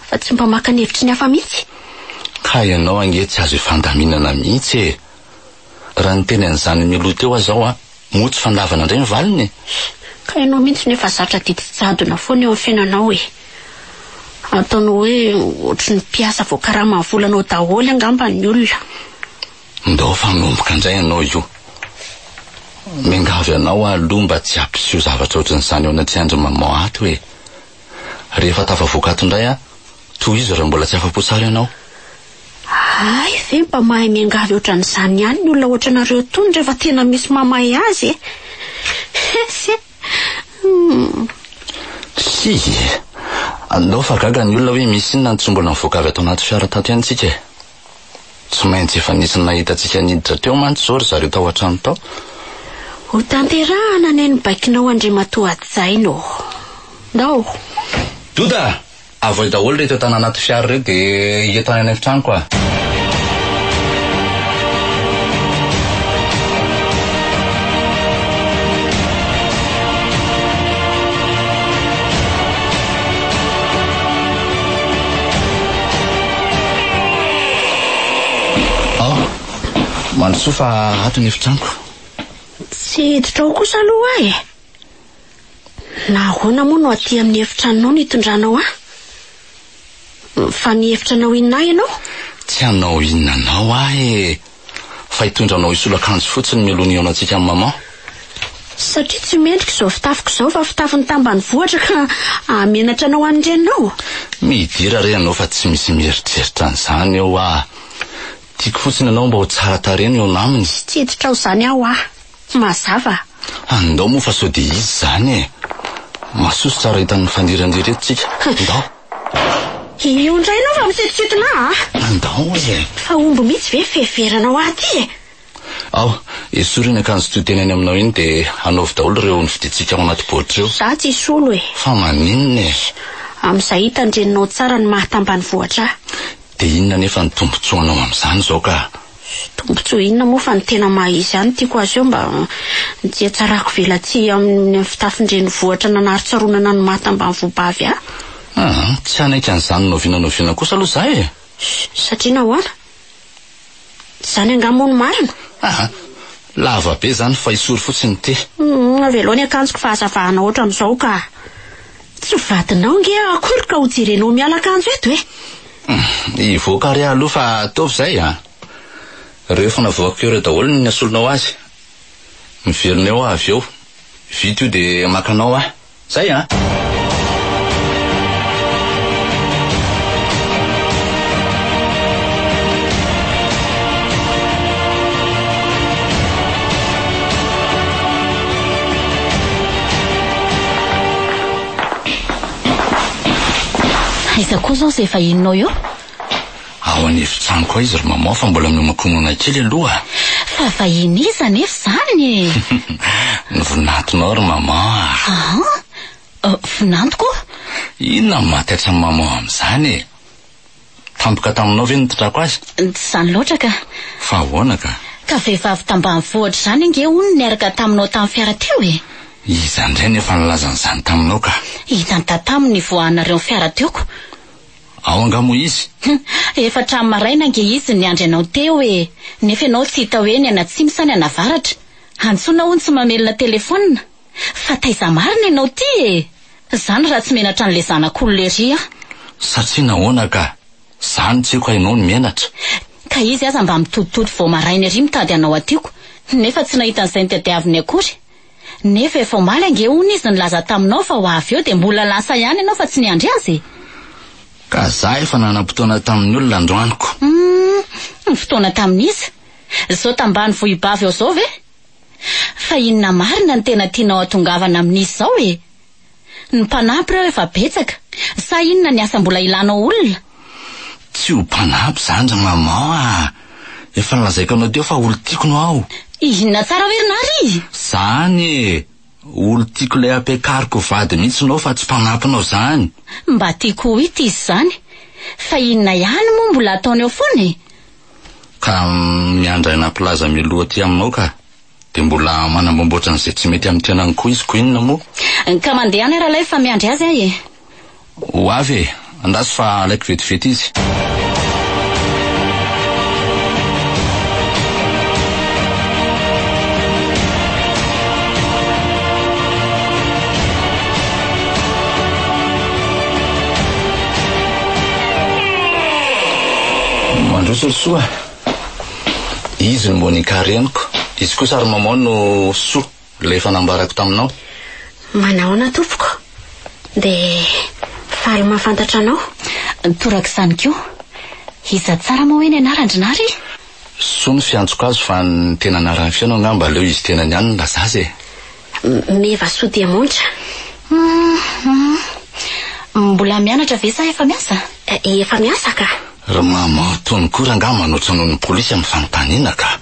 Fa tsy mba maka ny hevitry ny hafa mihitsy. Ka ianao ange tsy azo ifandaminana mihitsy e. Raha ny teny an'izany miloto eo aho motsy fandavana indray ny valiny. Ka ianao mihitsy nefa zatra titi-jadona foana eo amin'ny fiainanao e. Ataonao hoe ohatry ny mpiasa voakarama ny volanao daholo angamba ny olona. Ndao fanomboka indray ianao io. Mengavy ianao aloha mba tsy hampiseho zavatra ohatran'izany ao anaty andro maman ato hoe. Rehefa tafavoaka ato indray toy izy raha mbola tsy afa-po tsara ianao. Ay, ve mba mahay mengavy ohatran'izany ihany ny olona ohatranareo tony rehefa tena misy mamahay azy e. Andao fa gaga ny olona hoe misy inona tsy mbola mivoaka avy ato anaty fiara tato ihany tsika. Tsy maintsy efa nisy nahitantsika niditra teo mantsy zao ry zareo tao an-trano tao. Ho tanterahana ny baikinao Andriamatoa Jaino. Ndao. Doda, avoy daholo reto tana anaty fiara reo dia hietany any efitrano koa. Mandrosoa fa ato ny efitranoko. Tsy hiditra ao kosa aloha e. Nahoana moa no aty amin'ny efitranao nitondranao fa ny efitranao inona ianao? Tsy hanao inona anao e. Fa hitondranao isolakanjo fotsiny mialohan'ny ionantsika amin'ny maman. Satria tsy mendrika izao fitafiko izao fa fitafin'ny tambany vohatra ka amenatra anao an'renao. Midira re anao fa tsy misy mieritreritra an'izany eo tiako fotsiny anao mba ho tsara tareny eo naminy. Tsy hiditra ao izany aho mazava. Andao moa fa sao dia izy zany e. Masoso tsara hitan'ny fandirandireto tsika. Andao. Io indray anao fa misetsiketona Andao e. Fa omby mihitsy ve feveranao aty e. Esorina akanjo toy tenany aminao iny dia hanaovy daholo ireo ny fiditsika ao anaty baoritra eo. Za tsy solo e. Fa maninona e. Amin'izay hitandreninao tsara ny mahatambany vohatra. Dia inona nefa ny tombotsoanao amin'izany zao ka? Tombotsoa inona moa fa ny tena mahizy ihany tiako azy eo mba tsy tsarako velatsy amin'ny fitafindreny vohatra nanarotsaronana ny mahatambany voabavy Tsy anaika an'izany novinanoviana kosa aloha zay e. Satria nahoana? Zany angamo ny marina? Lava be zany fa isory fotsiny te. Avelo ny akanjoko fa hazavahana ohatran'izao ka. Tsy vadinao nge akory ka ho jerenao miala akanjo eto e. Ivoaka ry aloha fa ataovy zay Rehefa navoaka eo daholo ny asolonao azy. Miverina eo avy eo. Vita io dia makanao Zay Aiza koa zao izay fahininao eo? Ao an'efitranoko koa izy ry maman fa mbola miomakonona kely aloha. Fa vahiny iza nefa zany Ny voninantonao ry maman. Vonantoko? Inona maty hatramin'ny maman amin'izany e. Tampoka taminao ve nitondrako azy? Tsy zany loatra ka. Fa ahoana ka? Ka vehivavy tambanivohitra zany ange hono niaraka taminao tamin'ny fiara teo e. Iza indray nefa nilazan'izany taminao ka? Hitany tataminy voahanareo fiara teoko. Ao angamo izy? Efa trano maraina ange izy niandry anao teo e. Nefa ianao tsy hita hoe ny anatsimy sa ny anavaratra. Antsoina hono tsy mamelona telefonina. Fa taiza marina ianao ty e. Zany raha tsy menatra an'le zanak'olo lery Satria nahoana ka? Zany tsy haiko hainao ny menatra. Ka izy aza mba mitoditody vao maraina ery mitady anao atiako. Nefa tsy nahita an'izay ny tadiaviny akory. Nefa efa omaly ange hono izy nilaza taminao fa ho avy eo dia mbola lasa ihany ianao fa tsy niandry azy. Ka za efa nanam-potoana tamin'ny olona androaniko. Ny fotoana tamin'izy? Zao tambany vohibavy eo zao ve? Fa inona marina ny tena tianao atongavana amin'izy zao e? Ny mpanampy ireo efa betsaka. Sa inona ny asa mbola ilanao olona? Tsy ho mpanampy zany ra mama. Efa nalazaiko anao teo fa olo tiako no aho. Inona tsara Verinary? Zany olo tiako ilay ampiakariko vady mihitsy nao fa tsy mpanampinao zany. Mba tiako ho ity izy zany. Fa inona ihany moa mbola ataony eo foana? Ka miandra naplaza miloha ty aminao ka. De mbola manambomboatra an'izay tsy mety amin'ny tenany koa izy ko inona moa? Ka mandeha any rahalay fa miandry azy ahy. Ho avy e, andaso fa alaiko vetivety izy. Mandroso soa. Izy no mbo nikareniko. Izy kosa ary maman no soa ilay fanambarako taminao. Manaona tompoko. De faly mahafantatra anao. Toraka izany koa. Iza tsara moa hoe ny anaran-drinary? Soa ny fiantsoko azy fa ny tena anaran'ny fianao ngamba leo izy tena niany ny lazazy e. Meva soa dia montra. Mbola mianatra ve sa efa miasa? Efa miasa ka. Raha mama tony koa raha ngamba manoatra noho ny polisy amin'ny fanontaniana ka.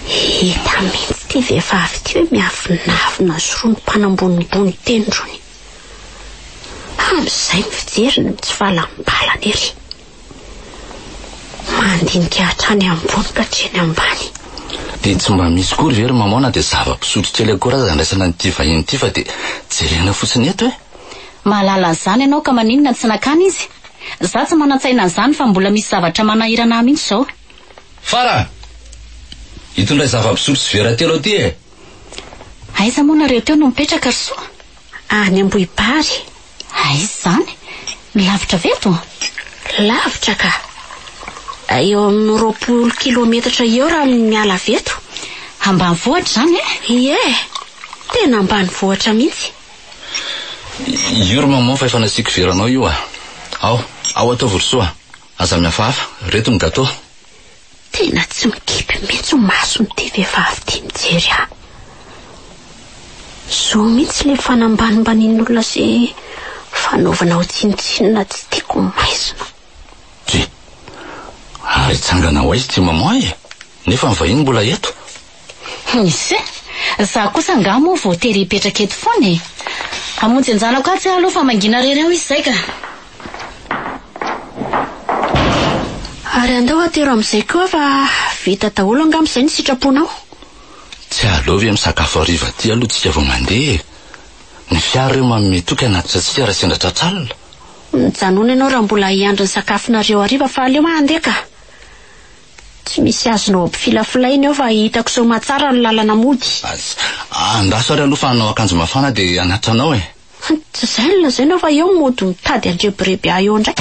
Hita mihitsy ty vehivavy ty hoe miavinavina sy roa ny mpanambonimbony tendrony. Amin'izay mifijery ny tsy fahalambalana ery. Mandinika hatrany ambony ka hatreny ambany. De tsy mba misy kory very mamona de zava-pisotro kely akora aza andraisana nyty vahiny ty fa de jerena fotsiny eto e. Mahalala zany ianao ka maninona tsy nakany izy. Za tsy manatsaina zany fa mbola misy zavatra manahirana mihitsy zao. Fara! Hitondray zava-pisotro sy vera telo aty e. Aiza moa nareo teo no mipetraka ry soa? Any Ambohibary. Aiza zany? Lavitra veto? Lavitra ka. Eo amin'ny 20 kilometatra eo raha miala veto. Ambanivohitra zany e? Ie. Tena ambanivohitra mihitsy. Io ry maman fa efa nasiko veranao io a. Ao ataovy ry soa. Aza miafahafa, reto ny gâteau. Tena tsy mikipy mihitsy masony ty vehivavy ty mijery aho. Zo mihitsy le fanambanimbanian'olona sy fanaovana ho tsinitsinina tsy tiako maizina. Ty, ary tsangana ho aizy ty maman e. Nefa ny vahiny mbola eto. Isy, za kosa nga moa vao tery hipetraka eto foana e. Hamonjy anjanako atsy aloha fa mangina rery ao izy zay ka. Ary andao atero amin'izay koa fa vita daholo angamba izay ny sitraponao. Tsy alovy misakafo hariva ty aloha tsika vao mandeha. Ny fiara ireo manome toky anaty tsika raha sendra tratralina. Mijanona ianao raha mbola hiandry ny sakafonareo hariva fa aleo mandeha ka. Tsy misy azonao ampifilafilaina eo fa hitako so matsara ny lalana mody. Andaso ary aloha fa hanao akanjo mafana de anatranao e. Tsy zay ny lazainao fa eo mody mitady andreborebe eo ndray.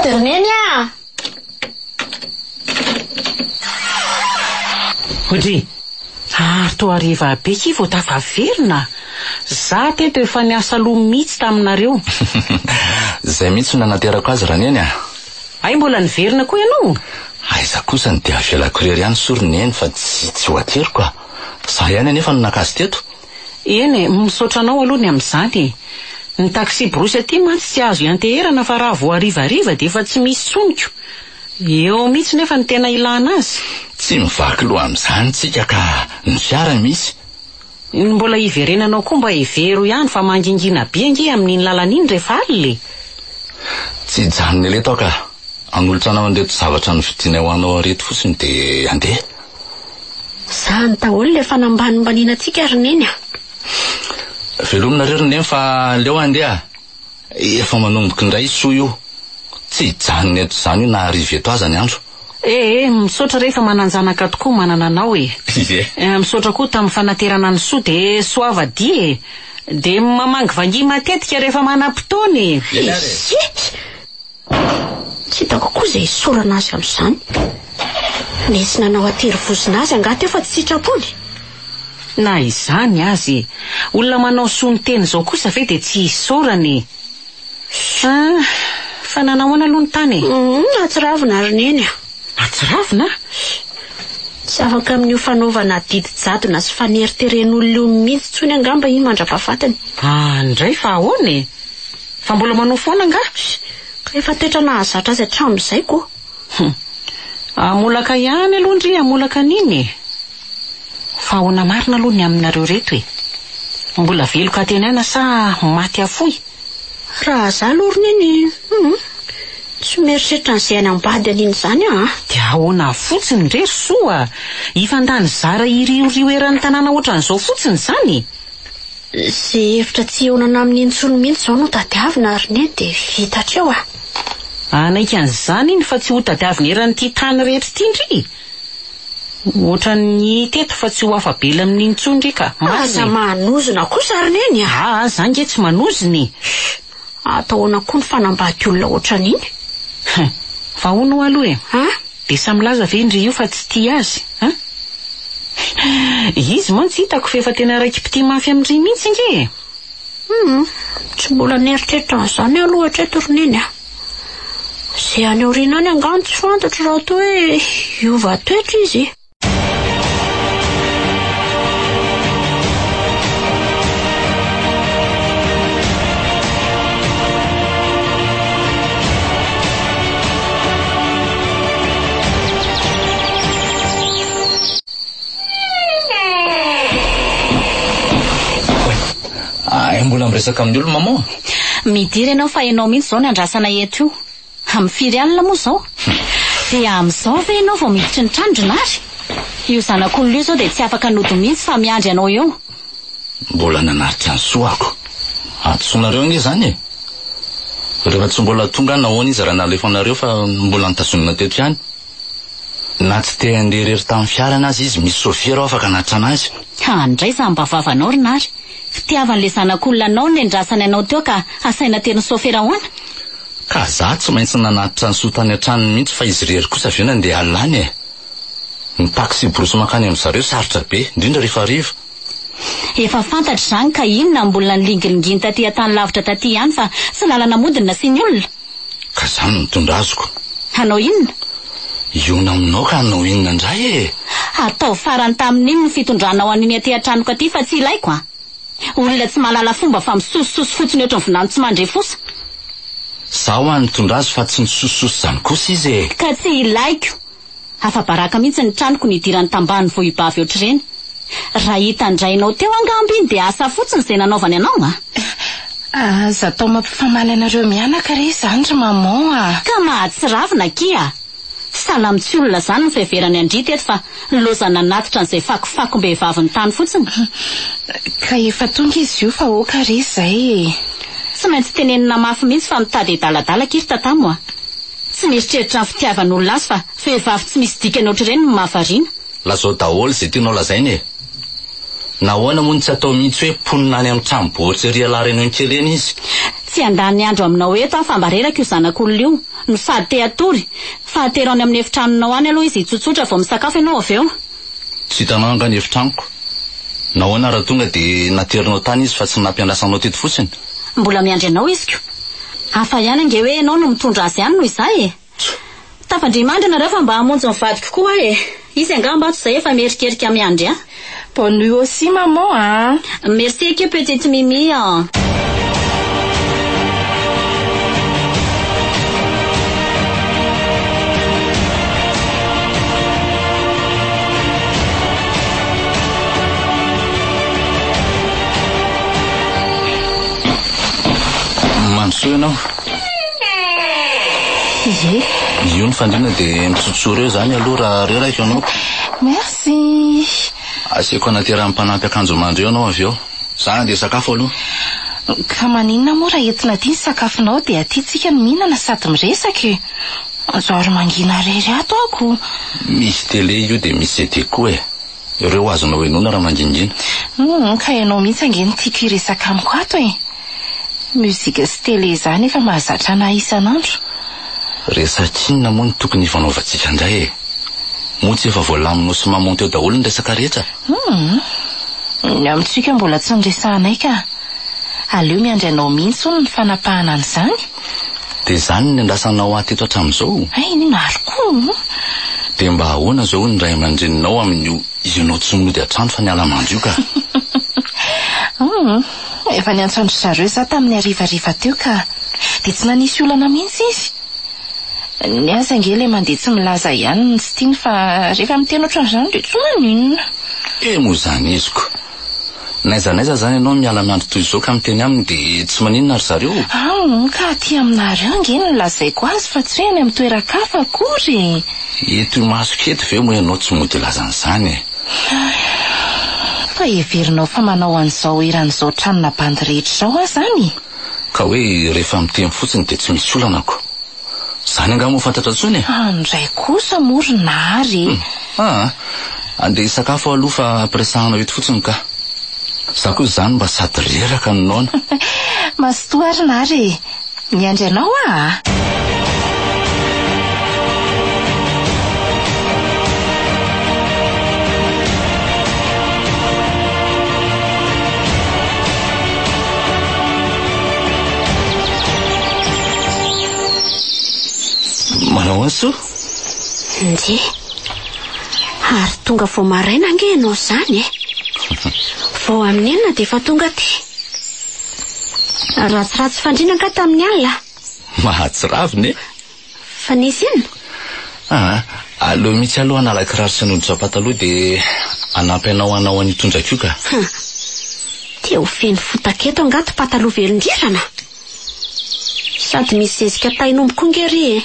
Ternenia. Hodry, to hariva be ki vao tafaverina. Za teto efa niasa loha mihitsy taminareo. Zay mihitsy nanaterako azy raneny a. Ay mbola niverina koa ianao? Aiza kosa ny dia avelako rery ihany sorony eny fa tsy ho ateriko a. Za ihany anefa nonakazy teto. Eny, misaotra anao aloha ny amin'izany. Ny taxi brosy aty mantsy tsy azo ianteherana fa raha voa hariva de efa tsy misy soniko. Eo mihitsy nefa ny tena ilana azy. Tsy mivaky loha amin'izany tsika ka ny fiara misy. Mbola hiverenanao koa mba hivero ihany fa mangingina be ange amin'iny lalan'iny rehefa alile. Tsy janony leto ka. Anolotra anao anreto zavatra ny vidina ho anao areto fotsiny de andeha. Za ny daholo le fanambanimbaniana tsika rineny a. Velominareo rineny fa leo andeha. Efa manomboky indray soa io. Tsy janony eto zany io na hariva eto aza ny andro. Misaotra rehefa mananjanaka tokoa manana anao e. Misaotra koa tamin'ny fanaterana ny soa de soavady e. De mamangy vangy matetika rehefa manam-potoana e. Tsy hitako koa izay sorana azy amin'izany. Nisy nanao atery vozina azy angaty efa tsy sitrapony. Na izany azy, olona manao soniteny zao kosa ve dia tsy isorany. Fa nanahoana aloha ny tany? Atsiravina ary neny. Atsiravina? Tsy afaka amin'io fanaovana didy-jadona sy faneriteren'olona mihitsy tsony angamba iny mandra-pahafatany. Ndray fa ahoana? Fa mbola manao foana nga? Ka efa toetra nahazatra azy hatramin'izay ko. Amolaka ihany aloha ndry amolaka niny. Fa ahoana marina aloha ny aminareo reto e. Mbola veloka teny ana sa maty afoy? Raha za loriny tsy mieritreritra n'izay any ambady an'iny izany Dia ahoana fotsiny ndre soa? Ifandany zara iriorio eran'ny tanàna ohatran'izao fotsiny izany. Izay hevitra tsy eonana amin'ny intsony mihitsy izao no tadiavina ary ne dia vita hatreo Anaika an'izany iny fa tsy ho tadiavina eran'ity tany rehetra ity ndry. Ohatran'ny teto fa tsy ho afabela amin'ny intsony ndry ka. Aza manozona kosa ary neny zany ge tsy manoziny. Atahoana koa ny fanambady olona ohatran'iny. Fa hono aloha dia samy laza ve ndry io fa tsy tia azy? Izy moa tsy hitako fa efa tena raiky piti mafy amin'ireny mihitsy nge. Tsy mbola nieritreritra n'izany aloha hatreto roneny Izay any aoriana any angano tsy fantatro raha toa hoe hiova toetra izy. Mbola miresaka amin'ny olona mamoa. Midiry ianao fa ianao mihitsy izao ny andrasana eto io. Amin'ny firy alina moa izao. Dia amin'izao ve ianao vao miditry ny trandrona ary? Io zanak'olona io izao dia tsy afaka nody mihitsy fa miandry ianao eo. Mbola nanaritra ny soako. Antsoinareo nge izany e. Rehefa tsy mbola tonga nahoana izy raha nalefanareo fa mbola nitazonina teto ihany. Na tsy te handeha irery tamin'ny fiara anazy izy misy Sofia rao afaka hanatra anazy. Indray za mba vavanao rinary. Fitiavan'le zanak'olona anao ny andrasany anao teo ka asaina teny Sofia rahoana. Ka za tsy maintsy nanatitra ny sotany an-tranony mihitsy fa izy rery kosa avy eo nandeha alany e. Ny taksi borosy makany amin'izareo sarotra be indrindra rehefa hariva. Efa fantatra izany ka inona mbola nilingilinginy taty an-tany lavitra taty ihany fa tsy lalana modina sy ny olona. Ka izany mitondra azoko. Hanao inona? Iona aminao ka hanao inona indray e? Atao farany tamin'iny ny fitondranao an'iny aty an-tranoko aty fa tsy ilaiko olona tsy mahalala fomba fa misosososy fotsiny ohatran'ny vinany tsy mandre fosa. Zaho any mitondra azy fa tsy nisosososy izany kosa izy e. Ka tsy ilaiko. Afa-baraka mihitsy ny tranoko ny idirany tambany vao hibavy ohatr'ireny. Raha hitandrainao teo angamby iny dia asa fotsiny izay nanaovany anao Aza atao mampifamaly anareo mianaka re izany ry maman Ka mahatsiravina kia. Salamy tsy olona izany ny fiheverany andry teto fa lozana anatitra n'izay fakofako-behivavy ny tany fotsiny. Ka efa tonga izy io fa oka re izay Tsy maintsy tenenina mafy mihitsy fa mitady daladala kiry tatamo Tsy mieritreritra ny fitiavan'olona azy fa vehivavy tsy misy dikany ohatr'ireny no mahavariana. Lazao daholo izay tianao lazainy e. Nahoana moa tsy atao mihitsy hoe ponina any amin'ny trano bohitra ery alarenao kely eny izy. Tsy andany andro aminao eto fa mba reraka io zanak'olona io no sady te atory fa aterony amin'ny efitranonao any aloha izy hitsotsotra vao misakafo ianao avy eo. Tsy hitanao angany efitranoko. Nahoana raha tonga dia naterinao tany izy fa tsy nampiandrasanao teto fotsiny. Mbola miandry anao izy ko. Hafa ihany nge hoe ianao no mitondra azy ihany noho izay Tafandrimandry ianareo fa mba hamonjy ny vadiko koa Izy angamba ato izay efa merikerika miandry Bonne nuit aussi maman Merci équipe petite Mimi Mansoa ianao. Io ny fandrina dia mitsotso reo izany aloha raha reraka ianao. Merci. Asiako anaterahany mpanampy akanjo mandreo ianao avy eo. Za andeha sakafo aloha. Ka maninona moa raha entina ty ny sakafonao dia atytsika no mihinana sady miresaka Zaho ary mangina rery ato ako. Misy tele io dia misy ety koa Ireo azonao enona raha mangingina. Ka ianao mihitsy angeny tiako hiresaka amiko ato Muzika sy tele izany efa mahazatra anahy isanandro. Resakinona moa ny tokony hifanaovantsika indray motsy efa voalaminao sy mamonty eo daholo ny resaka rehetra. Amintsika mbola tsy niresahanay ka. Aleo miandry anao mihitsy ny fanapahana an'izany. Dia izany ny andrasanao aty eto hatramin'izao. Ay, ny mariko. Dia mba ahoana izao ny ray aman-dreninao amin'io ianao tsy mody atrano fa niala mandro io ka. Efa niantsandro zareo za tamin'ny arivariva teo ka dia tsy nanisy olana mihitsy izy. Ny azy angely mandeha tsy milaza ihany tsy tiany fa rehefa miteny ohatran'izany dia tsy maninona. Moa izany iziko. Naiza zany ianao miala miandro toy izao ka miteny aminy dia tsy maninona ry zareo. Ka aty aminareo angeny nilazaiko azy fa tsy hoe any amin'ny toeran-kafa akory. Eto maso kety ve moa ianao tsy mody lazan'izany. Fa heverinao fa manao an'izao eran'izao tranona bandy rehetra izao aho zany. Ka hoe rehefa miteny fotsiny dia tsy misy olana ko. Zany angamba fantatra tsony. Andray kosa morona ary. Andeha sakafo aloha fa ampiresahana eto fotsiny ka. Za koa zany mba sady reraka ny noana. Masotoarina ary. Miandry anao Manao aso? Ndi. Ary tonga vao maraina ange ianao zany vao amin'ny enina dia efa tonga ty. Ratsiratsy fandrina ka tamin'ny alina. Mahatsiravy Fa nisy inona? Aleo mihitsy aloha anala kiraro sy anoditra pataloha dia anampy anao an'ny tondraka io ka. Dia ho feno fotaketo angato pataloha velondrirana. Sady misy zezika tainomboka ngery.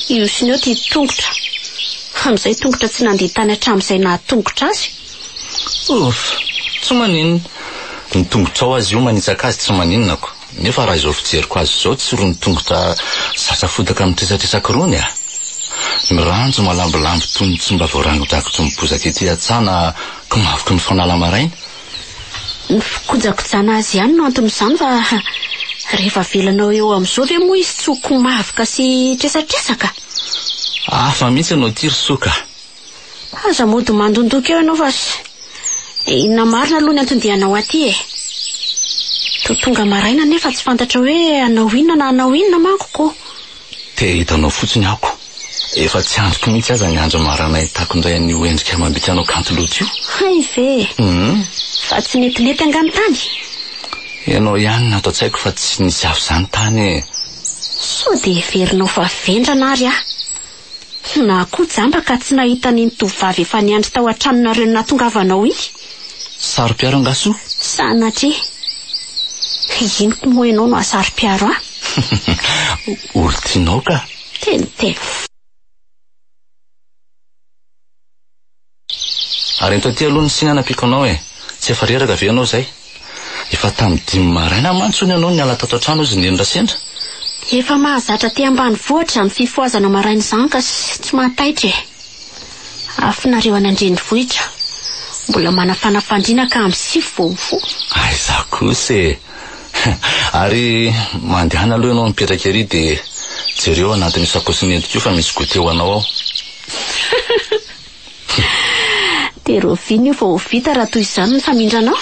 Io sineo ty tongotra. Amin'izay tongotra tsy nandeha tany hatramin'izay nahatongotra azy. Tsy maninona. Ny tongotrao azy io manitsaka azy tsy maninonako. Nefa raha izao fijeriko azy izao tsy rony tongotra sasa fotaka mitresatresaka rony miranjo malambilamby toy ny tsy mba voarangodrakotra mibozaka ety atsana ka mavoko ny fanala maraina. Ny fikojakojana azy ihany no anton'izany fa rehefa velanao eo amin'izao ve moa izy tsy ho mavoka sy tresatresaka. Fa mihitsy ianao ty ry soka. Aza mody mandondoko eo ianao fa inona marina aloha ny antondehanao aty tonga maraina nefa tsy fantatra hoe anao inona na anao inona manko ko. Te hitanao fotsiny ako. Efa tsy androko mihitsy aza ny andro marana hitako indray an'io endrika mambitsy anao kanto loatra io. Hay ve. Fa tsy netinety anganontany. Ianao ihany natao tsaiko fa tsy nisy avy izany tany. So dia heverinao fa vendrana ary na koa jamba ka tsy nahita ny tovavy efa niandry tao an-tranonareo nahatongavanao iny. Sarom-piaro angaso? Sanatria. Ino koa moa ianao no asarom-piaro Olo tianao ka. Teny. Ary ento aty aloha ny sina napiako anao tsy efa reraka ve ianao izay? Efa tamin'ny 5 maraina mantsony ianao niala tato an-trano izy nendra sendra. Efa mahazatra ty ambany vohitra ny fifoazana maraina izany ka tsy mahataitra afinareo any an-drenivohitra mbola manafana fandriana ka amin'ny 6 vovo. Za kosa ary mandehana aloha ianao mipetraka ery dia jereo anatin'ny sakosiny entiko io fa misy gote ho anao ao. Dia roviny io vao vita raha toy izany ny famindranao.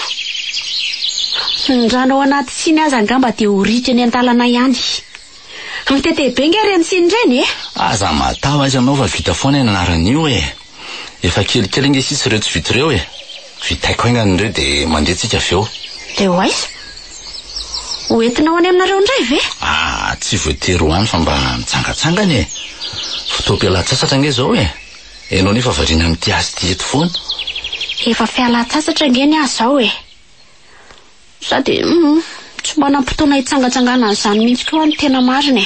Ny ranao anaty siny aza angamba dia horitra ny an-dalana ihany. Mitete be nge reny siny reny Aza matao azy anao fa vita foana ny anaran'io Efa kelikely nge sisy ireo tsy vita ireo vitaiko aingan'ireo dia mandehitsika avy eo. Dia ho aiza? Hoentinao any aminareo indray ve? Tsy voatery ho any fa mba mitsangatsangany fotoam-pialan-tsasatra nge izao Ianao nefa variana amin'ity azy ty eto foana. Efa fialan-tsasatra nge ny azy zao sady tsy manam-potoana hitsangatsangana an'izany mihitsy koa ny tena marina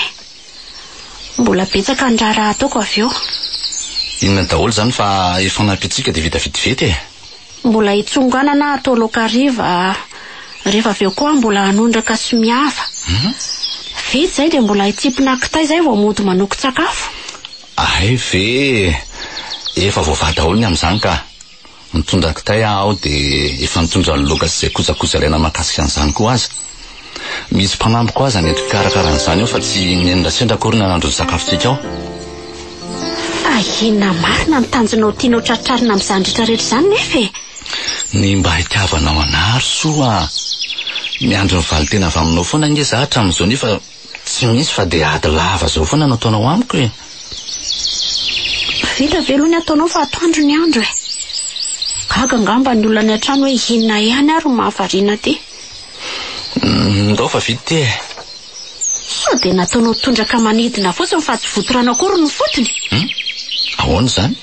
mbola betsaka ny raha ataoko avy eo. Inona daholo zany fa efa nampitsika dia vita vetivety Mbola hitsonganana atao laoka hariva rehefa avy eo koa mbola hanondraka sy miava. Vety izay dia mbola hitsipona kitay izay vao mody manoko sakafo. Ve efa voavady daholo ny amin'izany ka mitondra kitay aho dia efa mitondra ny laoka sy izay kojakoja ilaina mahakasika an'izany koa aza. Misy mpanampy koa aza nentiko karakara an'izany eo fa tsy nenona sendra akory ny anandro ny sakafontsika ao. Fa Inona marina ny tanjonao tianao tratrarina amin'izany rehetrarehetra izany nefa e? Ny mba hitiavanao anary soa. Miandro ny valitena avy aminao foana nge za hatramin'izao nefa tsy misy fa dia ady lava zao foana no ataonao amiko e. Vita velo ny ataonao fa atoandro ny andro e. Gaga ngamba ny olona ny an-trano hoe inona ihany ary mahavariana ty. Ndao fa vita ty e. Sao dia nataonao tondraka manidina fotsiny fa tsy votorana akory ny fotony. Ahoana zany?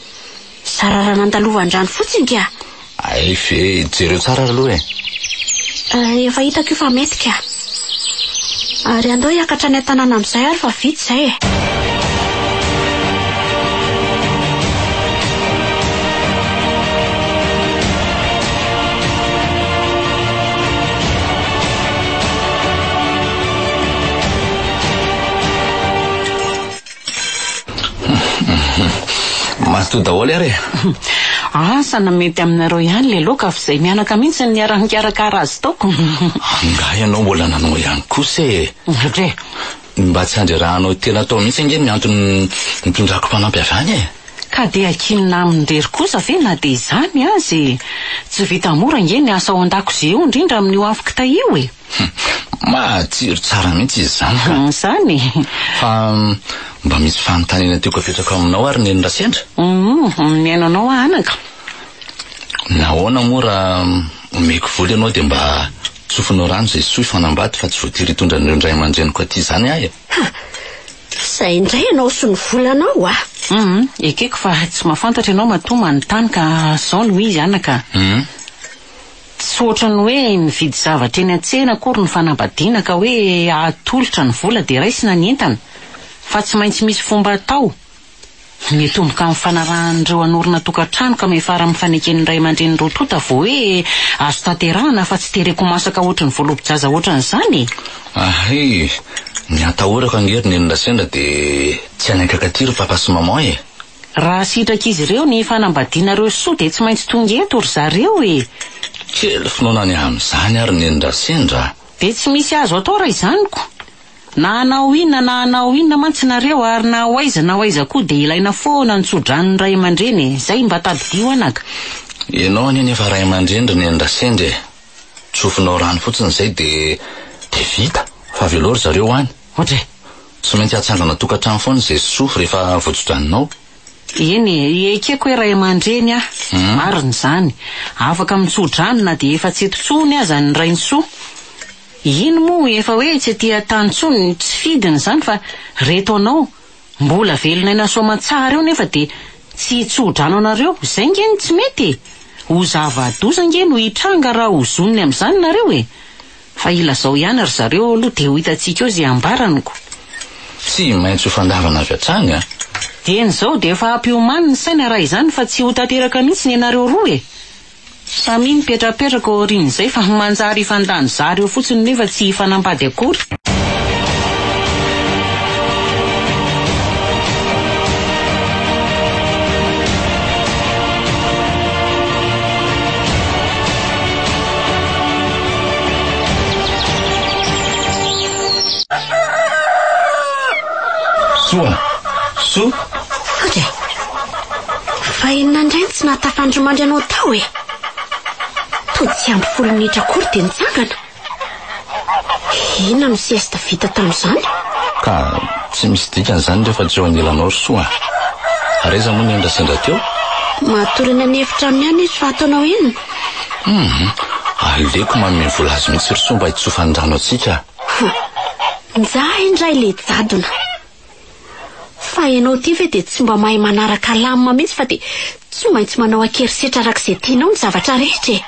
Sararana andalovandrano fotsiny kea. Ay fe jereo tsara aloha e. Efa hitako io fa mety ka. Ary andao hiakatra ny an-tanàna amin'izay ary fa vita izay e. Matoa daholo ary. Asana mety aminareo ihany le loka fa izay mianaka mihitsy ny arahikarakara azy taoko. Nga ianao mbola nanao ihany kosa e. Re. Mba tsy handrerahanao tena atao mihitsy nge miantony nitondrako mpanampy avy any e. Ka dia akinina amin'rery kosa ve na dia izany azy tsy vita mora nge ny asa ao an-dakozia io indrindra amin'io afaka tahio e. Matsiro tsara mihitsy izy zany ka. Zany. Fa mba misy fanontaniana tiako apetraka aminao ary ny Rasendra. Miainanao anaka. Nahoana mora meko voly ianao dia mba tsofinao rano izay soa ifanambady fa tsy voatery hitondra an'ireo ndray aman-dreniko aty zany ahy e. Izay indray ianao sy ny volanao a. Ekeko fa tsy mahafantatra ianao matoa manontany ka zao no izy anaka. Tsy ohatrany hoe mividy zavatra eny an-tsena akory ny fanambadiana ka hoe atolotra ny vola dia raisina ny entana. Fa tsy maintsy misy fomba atao. Mitomboka amin'ny fanarahan'ireo anorina tokantrano ka mefara amin'ny fanekeny iray aman-dreny rotota vao hoe azo tanterahana fa tsy tereko masaka ohatrany voalobojaza ohatran'izany. Ahy, ny atahorako angery ny Rasendra dia tsy anaikaka ty ry papa sy maman e. Raha sitraka izy ireo ny fanambadianareo soa dia tsy maintsy tonga eto ry zareo e. Kely finoana any amin'izany ary ny Rasendra. Dia tsy misy azo atao raha izaniko. Na anao inona mantsinareo ary na hoaiza koa dia ilaina foana ny tsodrano ny ray aman-dreny. Zay mba tadidio anaka. Ianao any efa ray aman-dreny ny Rasendra e. Tsofinao rano fotsiny izay dia vita. Fa velory zareo any. Ohatry. Tsy maintsy hatsangana tokantrano foana izay sofy rehefa voatsodraninao. Eny, ekeko hoe ray aman-dreny ah. Marina izany. Afaka mitsodrano na dia efa tsy eto-tsony aza ny rainy soa. Ino moa efa hoe tsy aty an-tantsony tsy fidiny izany fa reto anao mbola velona ina soamantsara eo nefa dia tsy tsodrano anareo. Izay ngeny tsy mety. Ho zava-doza nge no hitranga raha ho zonony amin'izany nareo e. Fa ilazao ihany ry zareo aloha dia ho hitantsika eo izay ambaraniko. Tsy maintsy ho fandavana avy hatrany a. Dia n'izao dia efa ampiomany ny saina raha izany fa tsy ho tanteraka mihitsy ny anareo roa e. Samy mipetrapetraka ao aorian'izay fa manjary ifandany zareo fotsiny nefa tsy hifanambady akory. Soa? Ohatry. Fa inona indray tsy nahatafandromandry anao tao e. To tsy ampy 10 minitra akory dia nitsangana. Inona no siesta vita tamin'izany? Ka tsy misy dikany izany rehefa tsy eo anelanao ry soa. Areza moa ny Rasendra teo? Matorana ny efitra amin'ny any izy fa ataonao inona? Aleko manome vola azy mihitsy ry soa mba hitsofandrano atsika. Njaha indray le jadona. Fa ianao ty ve dia tsy mba mahay manaraka lamina mihitsy fa dia tsy maintsy manao akerisetra arak'izay tianao ny zavatra rehetra e.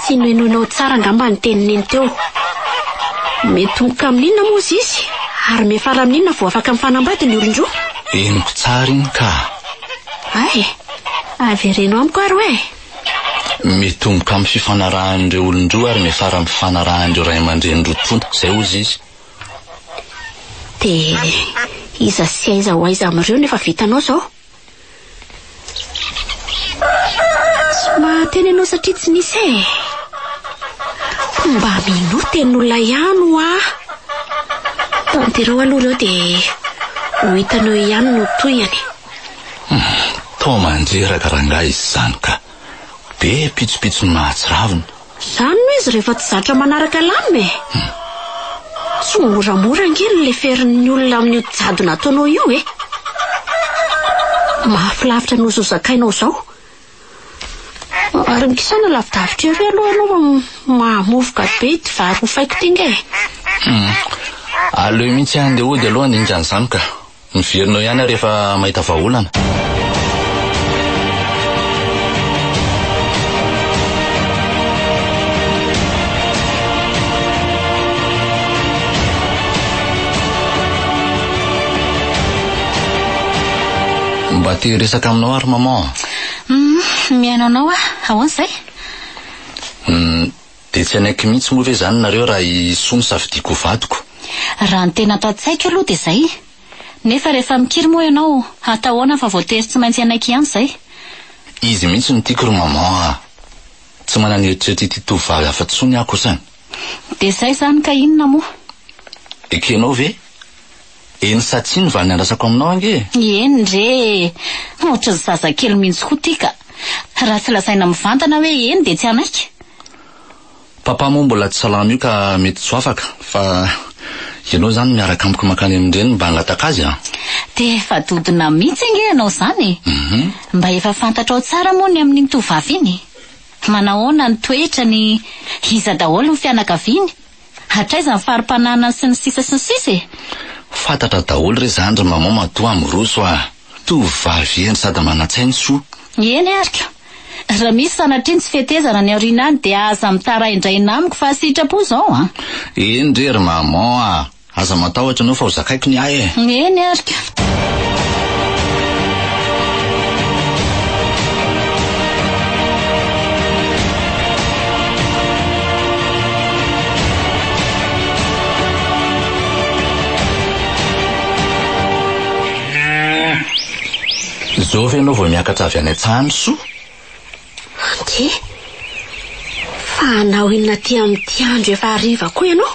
Tsy noenoinao tsara ngamba ny tenineny teo. Metomboka amin'inona moa izy ary mefara amin'inona vao afaka mifanambady ny olon-droa? Eniko tsara iny ka. Ay, avereno amiko ary hoe. Metomboka amin'ny fifanarahan'ireo olon-droa ary mefara amin'ny fifanarahan'ireo ray aman-dreny rotonta. Izay ozy izy. Dia iza sy aiza ho aiza amin'ireo nefa vitanao zao. Tsy mahatenenao satria tsy nisy e. Mba mino tenin'olona ihany ho ah. Tanterao aloha ireo dia ho hitanao ihany no toyany. Tomanjeraka rangahy izy zany ka be pitsopitsony mahatsiravina. Zany no izy rehefa tsy zatra manaraka lamina tsy moramora angely le ferin'ny olona amin'ny jadona ataonao io mahafilavitra no zo zakainao zao. Ary mikisana lavidavitra ery aloha anao mahamovoka be ty vary hofaiko tinga aleo mihitsy andeha ody aloha ninjany zany ka miverinao ihany rehefa mahita vahaolana. Mba te resaka aminao ary maman. Miaino anao ahoana izay? Dia tsy anaiky mihitsy moa ve zany nareo raha isony safidiako vadiko. Raha ny tena tantsaiko aloha dia izay. Nefa rehefa mikiry moa ianao atahoana fa voatery tsy maintsy anaiky ihany izay. Izy mihitsy no tiako ry maman. Tsy manana eritreritra ity tovovavy afa-tsony aho kosa. Dia izay zany ka inona moa? Ekenao ve? Eny satsiny va niandrasako aminao ange? Eny ndre ohatra ny zazakely mihitsy koa tika. Raha tsy lazaina mivantana hoe eny dia tsy anaiky. Papa moa mbola tsy salama io ka mety tsy afaka fa ianao zany miaraka amiko makany amin'ireny mba hangataka azy Dia efa dodona mihitsy ange ianao zany mba efa fantatrao tsara moa ny amin'iny tovavy iny. Manahoana ny toetrany, iza daholo ny fianakaviany, hatraiza ny fari-panana sy ny sisa. Fantatra daholo re zany ry maman matoa amiroso tovavy eny sady manatsainy soa. Eny arika. Raha misy sanatriny tsy fetezana ny aorianany dia aza mitaray indraina amiko fa sitrapo zao Eny re ry maman aza matahotra anao fa ho zakaiko ny ahy Eny arika. Zao ve anao vao miakatra avy any an-tsahany soa? Ty fa anao inona ty amin'ity andro efa hariva koa ianao?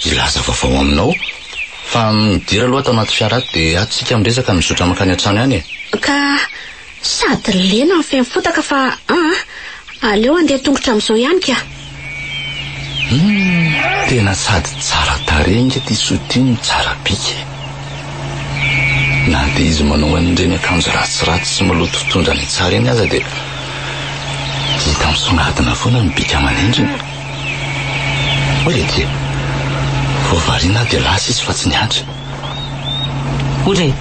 Ilaza vaovao aminao fa midira aloha tao anaty fiara dia atsika miresaka mizotra makany an-trano ihany Ka sady lena ny feno fotaka fa aleo andeha tongotra amin'izao ihany ka. Tena sady tsara tarehy ty sotiny tsara bika. Na dia izy manao an'ireny akanjo ratsiratsy sy maloto fitondra ny tsara eny aza dia hita misongadina foana ny bika aman'endriny. Oe ty voavariana dia lasa izy fa tsy niandry. Ore,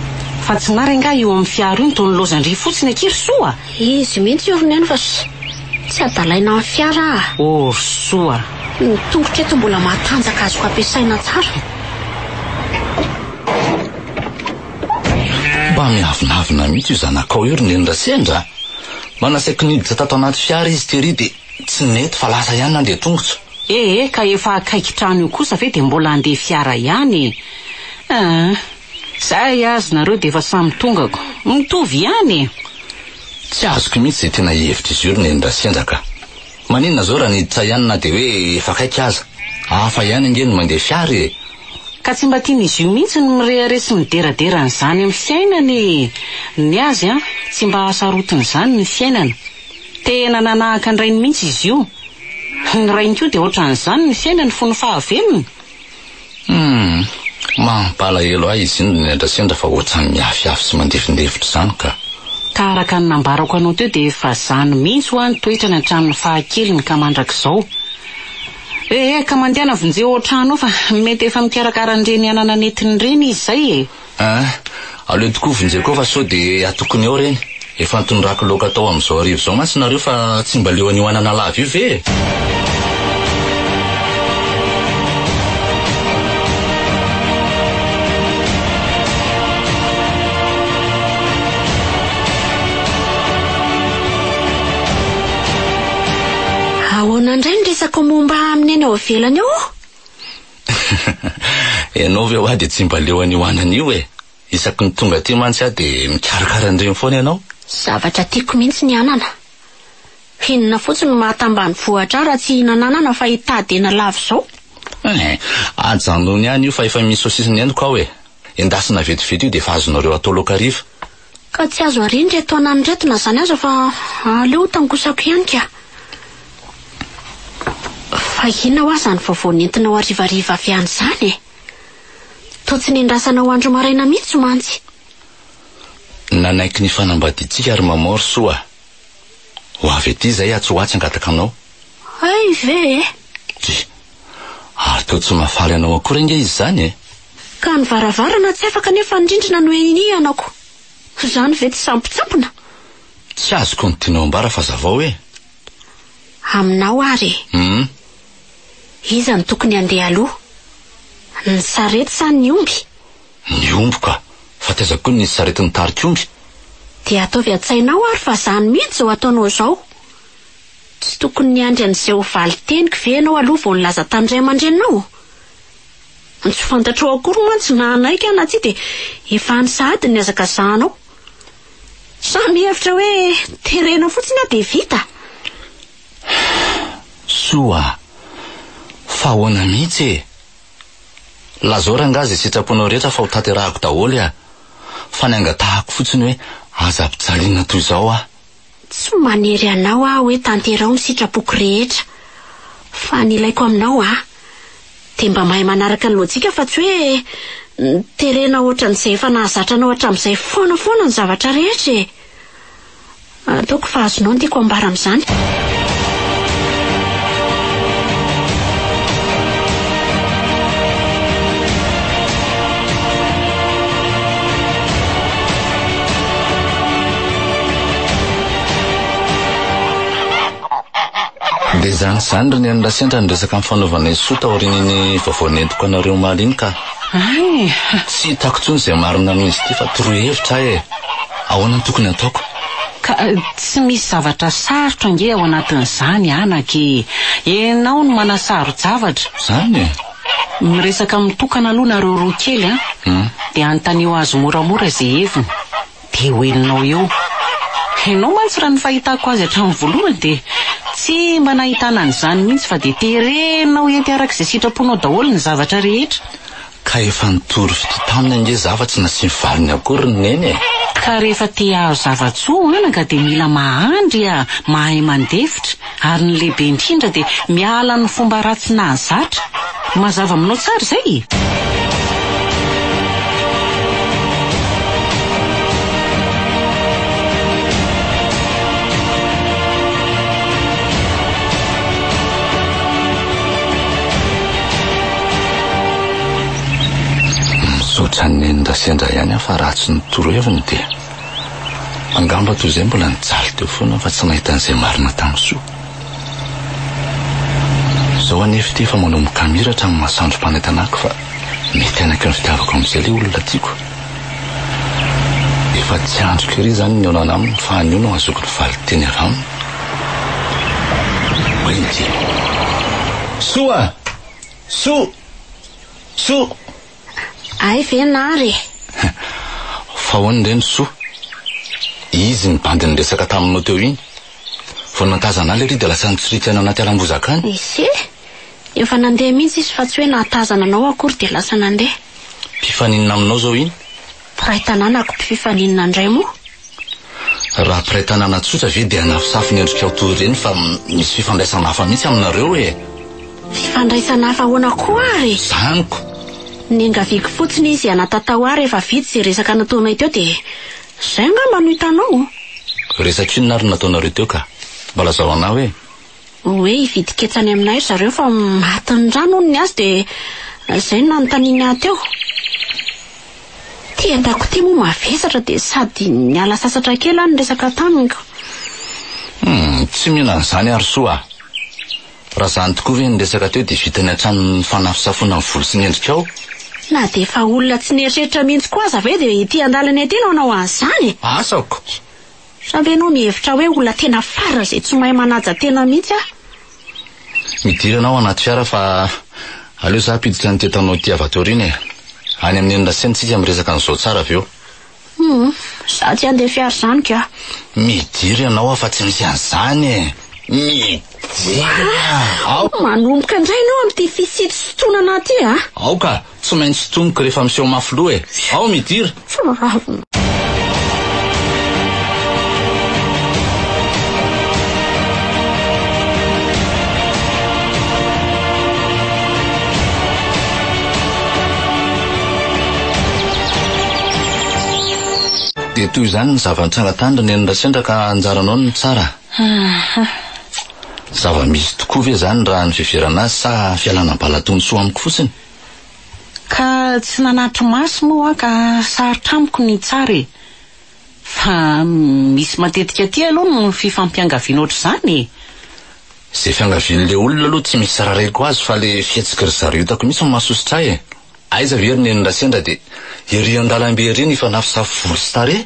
fa tsy nary nga io amin'ny fiaro iny toy ny lozandry fotsiny akiry soa. Izy mihitsy io niany fa tsy adalaina amin'ny fiara soa. Ny tongotra eto mbola mahatanjaka azoko ampiasaina tsara. Mba miavinavina mihitsy io zanakao io ry nendra sendra. Manasaiky niditra tato anaty fiara izy tery dia tsy nety fa lasa ihany nandeha tongotra. Ka efa akaiky trano io kosa ve dia mbola andeha fiara ihany. Zay azy nareo dia efa samy tongako mitovy ihany. Tsy azoko mihitsy izay tena hevitra izy io ry nendra sendra ka. Maninona zao raha niditra ihany na dia hoe efa akaiky aza. Hafa ihany ange no mandeha fiara Ka tsy mba tian'izy io mihitsy ny mirehare sy mideraderany zany amin'ny fiainany. Ny azy tsy mba hasarotiny zany ny fiainana. Tena nanahaka ny rainy mihitsy izy io. Ny rainy koa dia ohatran'izany ny fiainany fony fahavelony. Mampalahelo ahy izy iny nendra sendra fa ohatrany miafiafy sy mandefindefitra zany ka. Ka araka ny nambarako anao teo dia efa zany mihitsy ho any toetrany hatramin'ny fahakeliny ka mandrak'izao. Ka mandeana vonjeo ohatrano fa mety efa mikarakara an'ireny anana netiny ireny izy zay aleo tokoa vonjeko fa sao dia atokony ao reny. Efa antondrako laoka tao amin'izao arivo izao mantsy nareo fa tsy mba leo an'io anana lava io ve? Ahoana indray ny resaka momba amin'ny eny ao ivelany eo? Ianao ve hoa dia tsy mba leo an'io anana io isaky ny tonga aty mantsy dia mikarakara an'ireny foana ianao. Zavatra tiako mihitsy ny anana. Hinona fotsiny mahatambany vohatra raha tsy hinananana fa hitady ena lava izao. Ajanony ihany io fa efa misy sosisiny ihany koa endasina vetivety io dia efa azonareo atao laoka hariva. Ka tsy azo arindra eto anan'iretona zany aza fa aleo tangosako ihany ka. Fa inona ho aza ny vaovao nentinao arivariva avy any zany e? Toa tsy nendrasanao andro maraina mihitsy mantsy. Nanaiky ny fanambadiantsika ary mamoro soa. Ho avy ety izay tsy ho atsy angataka anao. Ay ve? Ary toa tsy mahafaly anao akory inge izy zany e? Ka ny varavarana tsy afaka nefa indrindrina no enianako. Zany ve tsy sampotsampona? Tsy azoko ny tianao ambara fa zavao e. Aminao ary. Iza ny tokony andeha aloha? Ny sarety sa ny omby? Ny omby ka, fa tezako ny sarety ny tarika omby. Dia ataovy an-tsainao ary fa zany mihitsy zao ataonao zao. Tsy tokony niandry an'izay ho valy teniko ve ianao aloha vao nilaza tamin'izay aman-drenao? Tsy fantatrao akory mantsy na anaiky na tsy dia efa any sahady ny azakazahanao. Samy hevitra hoe terena fotsiny dia vita. Soa, fa ahoana mihitsy e? Lazao rangazy sitraponao rehetra fa ho tanterahako daholo a. Fa ny angatahako fotsiny hoe aza ampijaliana toy izao a. Tsy manery anao hoe tanterao ny sitrapoko rehetra. Fa ny ilaiko aminao dia mba mahay manaraka ny lojika fa tsy hoe terena ohatran'izay efa nahazatranao hatramin'izay foana ny zavatra rehetra e. Ataoko fa azonao ny tiako ambara amin'izany. Dia zany ny an'Rasendra niresaka amin'ny fanaovana isota aorian'ny vaovao nentiko anareo maliny ka. Tsy hitako intsony izay marina noho izy ity fa torohevitra e. Ahoana ny tokony ataoko? Ka tsy misy zavatra sarotra nge ao anatin'izany anaky. Ianao no manasaro zavatra. Zany e? Miresaka mitokana aloha nareo roa kely dia antanio azo moramora izay heviny. Dia hoelinao eo. Ianao mantsy raha ny fahitako azy hatramin'ny voalohany dia tsy mba nahitana an'izany mihitsy fa dia terenao ety arak'izay sitraponao daholo ny zavatra rehetra. Ka efa nitory fititamina nge zavatsy nasiany valiny akory ny neny e. Ka rehefa te azo zavatsoa anaka dia mila mahandry mahay mandefitra ary ny lehibe indrindra dia miala ny fomba ratsy nahazatra. Mazava aminao tsara izay. Misaotra ny nen'Rasendra ihany fa ratsy ny toroheviny dia angamba toy izay mbola nijaly teo foana fa tsy nahita an'izay marina tamin'ny soa. Izao anefa ity fa manomboka miratra amin'ny masoandro mpanaitanako fa mety anaky ny fitiavako amin'izay ilay olona tiako. Efa tsy andro kery izany ny aonana aminy fa anio no azoko ny valy teny avy aminy. Oenty. Soa! Soa! Ay venary. Fa hoany reny Soa? Izy ny bandy niresaka taminao teo iny. Vao natazana azy ry dia lasa nitsoritina anaty alam-bozaka any. Ise, efa nandeha mihitsy izy fa tsy hoe nahatazana anao akory dia lasa nandeha. Mpifaninina aminao zao iny? Piray tanànako mpifaninina indray moa. Raha piray tanàna tsotra ve dia anafosafo ny endrika autory reny fa misy fifandraisana hafa mihitsy aminareo e. Fifandraisana hafa ahoana koa ary? Zaniko. Nengaviako fotsiny izy anatatao ary efa vitsy izay resaka nataonay teo dia izay angamba no hitanao. Resaka inona ary nataonareo teo ka? Mba lazao anao hoe? Hoe hividiketsany aminay zareo fa matin'ny rano ny azy dia izay no nanontaniany ahy teo. Ty andako ty moa mavesatra dia sady niala sasatra kely any resaka tamiko. Tsy mihena an'izany ary Soa. Raha zany tokoa ve niresaka teo dia vitany hatrany fanafisafoana ny volo sy ny endrikao? Na dia efa olona tsy nieritreritra mihitsy koa aza ve dia ity andalana ety no anao an'izany? Asako. Sa ve anao mihevitra hoe olona tena farana izay tsy mahay manaja tena mihitsy a? Midira anao anaty fiara fa aleo za apiditra ny tetanao ty avy ato riny e. Any amin'ny nen'Rasendra tsika miresaka an'izao tsara avy eo. Za tsy andeha fiara izany ka. Midira ianao fa tsy misy an'izany e. Manomboka indray ianao amin'ity fisitry sotonana ty a? Ao ka, tsy maintsy sotomoko rehefa miseho mafy loha e. Ao midira. dia toy izany ny zava-nitsangatany ny Endrasendra ka anjaranao ny tsara. Zava-misy tokoa ve zany raha ny fiverana azy sa fialanam-balatony soa amiko fotsiny? Ka tsy nanatro maso moa ka sarotra amiko ny tsara e. Fa misy matetika aty aloha no fifampiangaviana ohatr'izany. Izay fiangavian'le olona aloha tsy misy sarareko azy fa le fihetsiky ry zareo tako misy mahasositra e. Aiza very ny Endrasendra dia ery an-dalambe ery ny fanafisafy volo sy tarehy.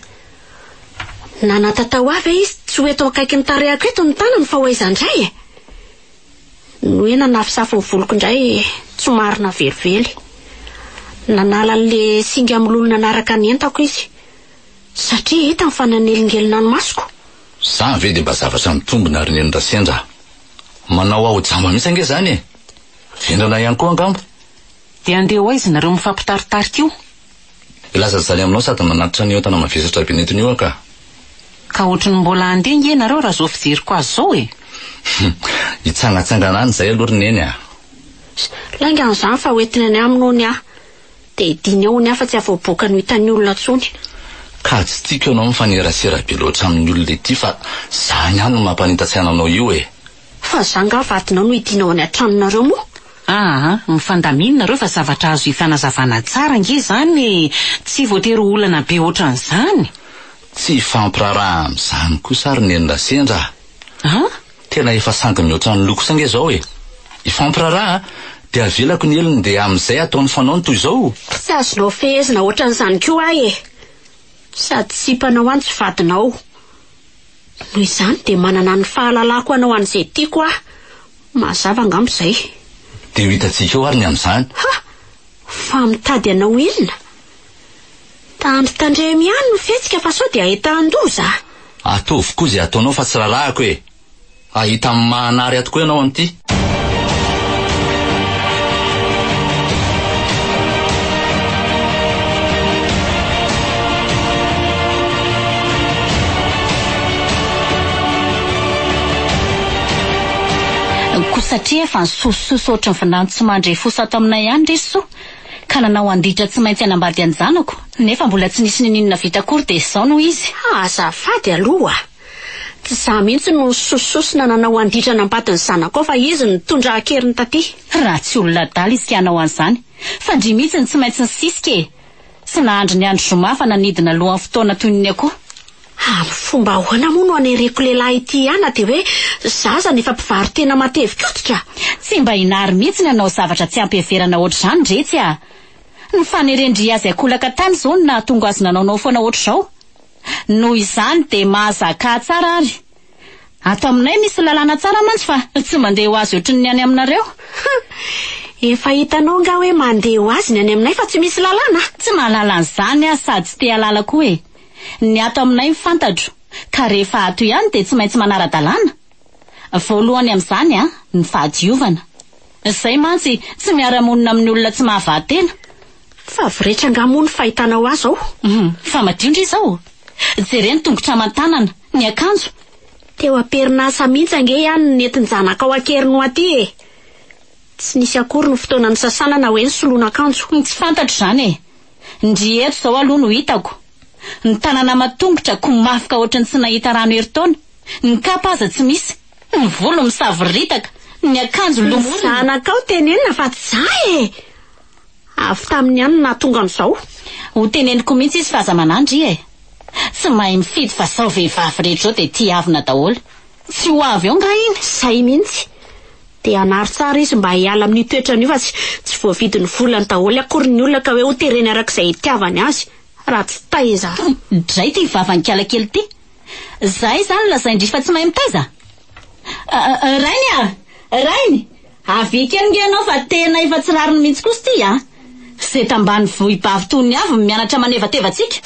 Nanatatao avy izy tsy ho eto akaiky ny tarehako eto ny tanany fa ho aiza indray e. No hoe nanafisafy ny voloko indray tsy marina velively. Nanala le singa amin'olona nanaraka ny entako izy. Satria hita ny fananelingelina ny masoko. Sa ve dia mba zavatra mitombina ary ny Endrasendra. Manao ao jama mihitsy ange zany e. Vendrana ihany koa angamba. Dia andeha ho aiza nareo mifampitaritarika io? Ilazazany aminao sady nanatitra ny entana mavesatra be netiny io ka. Ka ohatrany mbola andeha nge nareo raha zao fijeriko azy zao e. Hitsangatsangana any zay aloha rineny a. Lainga an'izany fa hoentiny any aminao ny aho. Dia diny ao ny afa tsy avoaboaka no hitan'ny olona tsony. Ka tsy tiako ianao mifanerasera be loatra amin'ny olona ety fa zany ihany no mampanita-tsaina anao io e. Fa zanga vadinao no hidinao any an-tranonareo moa. Mifandaminina nareo fa zavatra azo hifanazavana tsara nge zany tsy voatery olana be ohatran'izany. Tsy fampiraraha amin'izany kosa ary ny Endrasendra. Tena efa sangy mihoatra ny lokosa nge zao e. Ifampiraraha dia avelako ny eliny dia amin'izay ataony fanao ny toy izao. Tsy azonao fehezina ohatran'izany koa ahy e. Sady sipanao any tsy vadinao. Noho izany dia manana ny fahalalako anao an'izay tiako aho. Mazava angamba izay. Dia ho hitantsika eo ary ny amin'izany. Fa mitady anao inona? Tandro tandremy ihany no fihetsika fa sao dia ahita andoza. Ataovy koa izay ataonao fa tsy rarahako e. Ahita amin'ny mahanary ato koa ianao amin'ity. Satria efa nisososo ohatry ny vinany tsy mandray fosa ato aminay ihany ry so. Ka nanao andritra tsy maintsy hanambady any zanako. Nefa mbola tsy nisy ninona vita akory dia izao no izy. Azafady aloha. Tsy za mihitsy no sososona nanao andritra nambady ny zanako fa izy nitondra akeriny taty. Raha tsy olona dala izy ka hanao an'izany. Fa ndry mihitsy ny tsy maintsy nisisika e. Tsy nahandry ny andro zoma fa nanidina lohan'ny fotoana toy ny akoho. Fomba ahoana moa no anereko lehilahy ity ihany dia hoe zaza nefa mpivary tena matevika otrika. Tsy mba hinary mihitsy ny hanao zavatra tsy ampiheverana ohatr'izany dretsy a. Ny fanerendry azy akolaka tany izao no nahatonga azy nanaonao foana ohatr'izao. Noho izany dia mahazaka tsara ary. Ato aminay misy lalàna tsara mantsy fa tsy mandeha ho azy ohatry ny any aminareo. Efa hitanao nga hoe mandeha ho azy ny any aminay fa tsy misy lalàna. Tsy mahalala an'izany a sady tsy te halala koa e. Ny ato aminay mifantatro ka rehefa ato ihany dia tsy maintsy manara-dalàna. Voalohany amin'izany ny fahadiovana. Izay mantsy tsy miara-monina amin'ny olona tsy mahavatena. Fa viretra angamo ny fahitanao azy ao. Fa madindry izao. Jereny tongotra aman-tanana, ny akanjo. Teo am-perinasa mihitsy ange ihany ny nentin'ny zanaka ao akeriny aty e. Tsy nisy akory ny fotoana ny sasana na hoe ny soloana akanjo. Tsy fantatro izany e. Ndry eto izao aloha no hitako. Ny tanana matongotra komafika ohatrany tsy nahita rano eritaona. Ny kapa aza tsy misy. Ny volo misaviritaka. Ny akanjo lomona. Zanaka ao tenenina fa tsy za e. Avy tamin'ny ihany nahatonga an'izao. Ho teneniko mihitsy izy fa aza manandry e. Tsy mahay mifidy fa sao vehivavy rehetra izao dia tia avina daholo. Tsy ho avy eo nga iny. Zay mihitsy. Dia hanary tsara izy mba hiala amin'ny toetrany io fa tsy voavidy ny volany daholo akory ny olona ka hoe ho tereny arak'izay itiavany azy. Raha tsy taiza. Dray ty vavany kiala kely ty. Zay zany lazaindry fa tsy mahay mitaiza. Rainy a. Rainy. Avika nge ianao fa tena efa tsy rariny mihitsy kosa ty a. Zay tambany vohibavy tony avy mianatra manevatevatsika.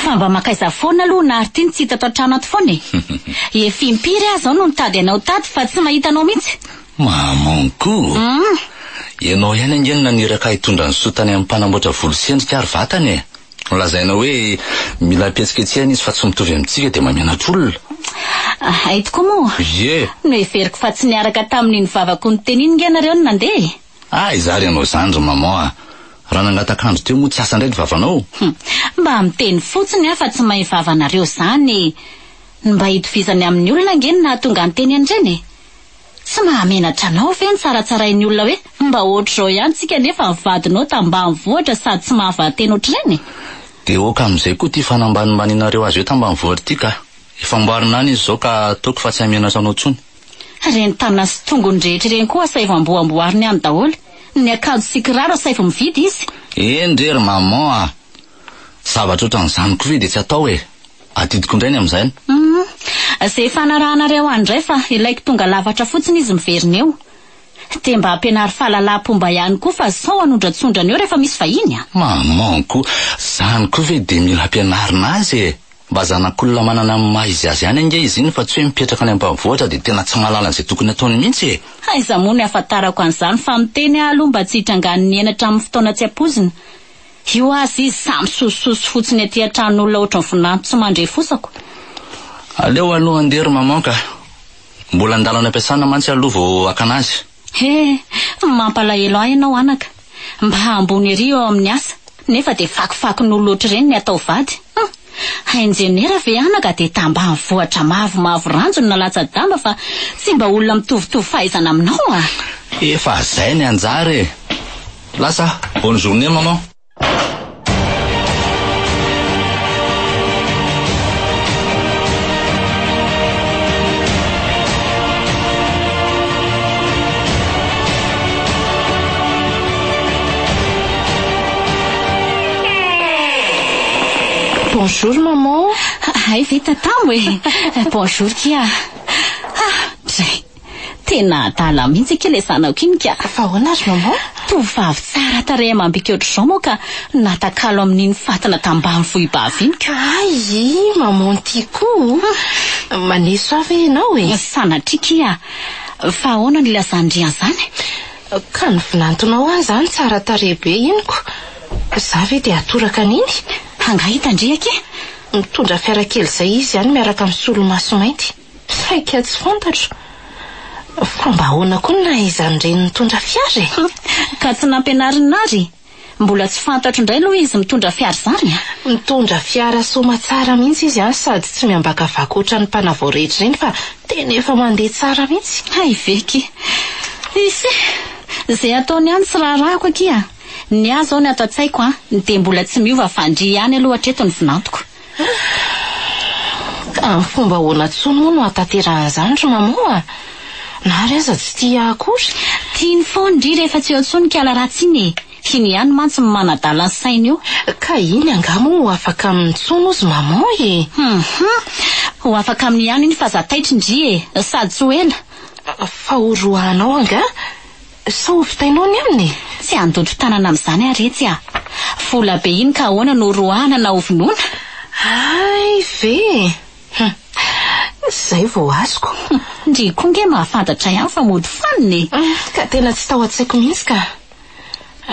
Fa mba makaiza foana aloha na arty tsy hita ato an-trano ato foana e. Efimpiry aho zao no nitady anao tady fa tsy mahita anao mihitsy. Mamanko. Ianao ihany angeny naniraka hitondra ny sotany amin'ny mpanamboatra volosendrika ary vatany e. lazaina hoe mila pietsiketsehana izy fa tsy mitovy amintsika dia mamianatra olona. Hay tokoa moa. Ie. No heveriko fa tsy niaraka tamin'iny vavako ny teniny nge nareo no nandeha. Izary ianao zany ry maman. Raha nangataka-andro teo moa tsy asa indray ny vavanao. Mba miteny fotsiny fa tsy mahay vavanareo zany. Mba hitovizany amin'ny olona nge na tonga ny teny andreny. Tsy mahamenatra anao ve ny tsaratsarain'ny olona hoe mba ohatr'izao ihany tsika nefa mivadinao tambanivohitra sady tsy mahavateny ohatr'ireny. Dia oka amin'izay koa ty fanambanimaninareo azy hoe tambanivohitra ty ka efa amboarina any izy izao ka ataoko fa tsy hamenatra anao intsony. Reny tanana sy tongony rehetra ireny koa saivo amboamboariny any daholo. Ny akanjo sy kiraro saivo mividy izy. Endrery maman, zavatra ohatran'izany koa ve dia tsy atao e. Atidiko indray ny amin'izany. Izay fanarahanareo andray fa ilaiko tonga lavatra fotsiny izy miverina eo. Dia mba ampianary fahalalam-pomba ihany koa fa sao anondratsondrana eo rehefa misy vahiny. Maman koa, zany koa ve dia mila ampianarina azy e. Mba zanak'olona manana amin'ny maha izy azy ihany ange izy iny fa tsy hoe mipetraka any ambanivohitra dia tena tsy mahalala an'izay tokony ataony mihitsy e. Aiza moa ny ahafantarako an'izany fa miteny aloha mba tsy hitrangan'ny ny enatra amin'ny fotoana tsy ampoizina. Io azy izy samy sososo fotsiny aty an-tranon'olona ohatran'ny vonanto tsy mandre fosako. Aleo aloha andery maman ka mbola andalana ampiasana mantsy aloha vao akanazy. Mampalahelo ahy ianao anaka. Mba ambony ery eo amin'ny asa nefa dia fakifakin'olona ohatr'ireny ny atao vady. Injeniera ve anaka dia tambanivohitra mavomavo ranjony nalatsa-damba fa tsy mba olona mitovitovy fahaizana aminao a. Efa zay ny anjara e. Lasa bonne journée maman. Bonjour maman. Hay vita tamo e. Bonjour kia. Tena adala mihitsy kely zanako iny ka. Fa ahoana ry maman? Tovavy tsara tarehy mambika ohatr'izao moa ka natakalo amin'iny fatana tambanivohibavy iny ka. Ai, maman tiako. Maneso avy ianao e. Sanatria kia. Fa ahoana ny lazandrian zany? Ka ny vinantonao any zany tsara tarehy be inoko. Za ve dia atoraka an'iny? Hangahita ndriaka e. Mitondra fiara kely izay izy ihany miaraka amin'ny solomaso mainty. Saika tsy fantatro. Fa mba ahoana koa na izany reny mitondra fiara e. Ka tsy nampianarina azy. Mbola tsy fantatro indray aloha izy mitondra fiara zany. Mitondra fiara soma tsara mihitsy izy sady tsy miambaka vakoatra ny mpanavao rehetra reny fa tena efa mandeha tsara mihitsy. Hay veky. Izay ataony ihany tsy raharahako akia. Ny azy zao ny ato an-tsaiko dia mbola tsy miova fandry ihany aloha hatreto ny vinantoko. Ka ny fomba ahoana tsony moa no hatanteran'izany ry maman. Na ry aza tsy tia akory. Tiany foana ndry rehefa tsy eo antsony kala ratsy iny e. Iny ihany mantsy manadala ny sainy io. Ka iny angamo ho afaka amin'ny tsony ozy maman e. Ho afaka amin'ny ihany iny fa za taitry ndry e. Sady tsy ho ela. Fa horohanao anga? Sa ho vitainao ny aminy? Tsy andotro tanana amin'izany aretsy a. Vola be iny ka ahoana no rohana na ovinoana. Ay ve. Zay vao azoko. Ndry koa nge mahafantatra ihany fa mody faniny. Ka tena tsy tao an-tsaiko mihitsy ka.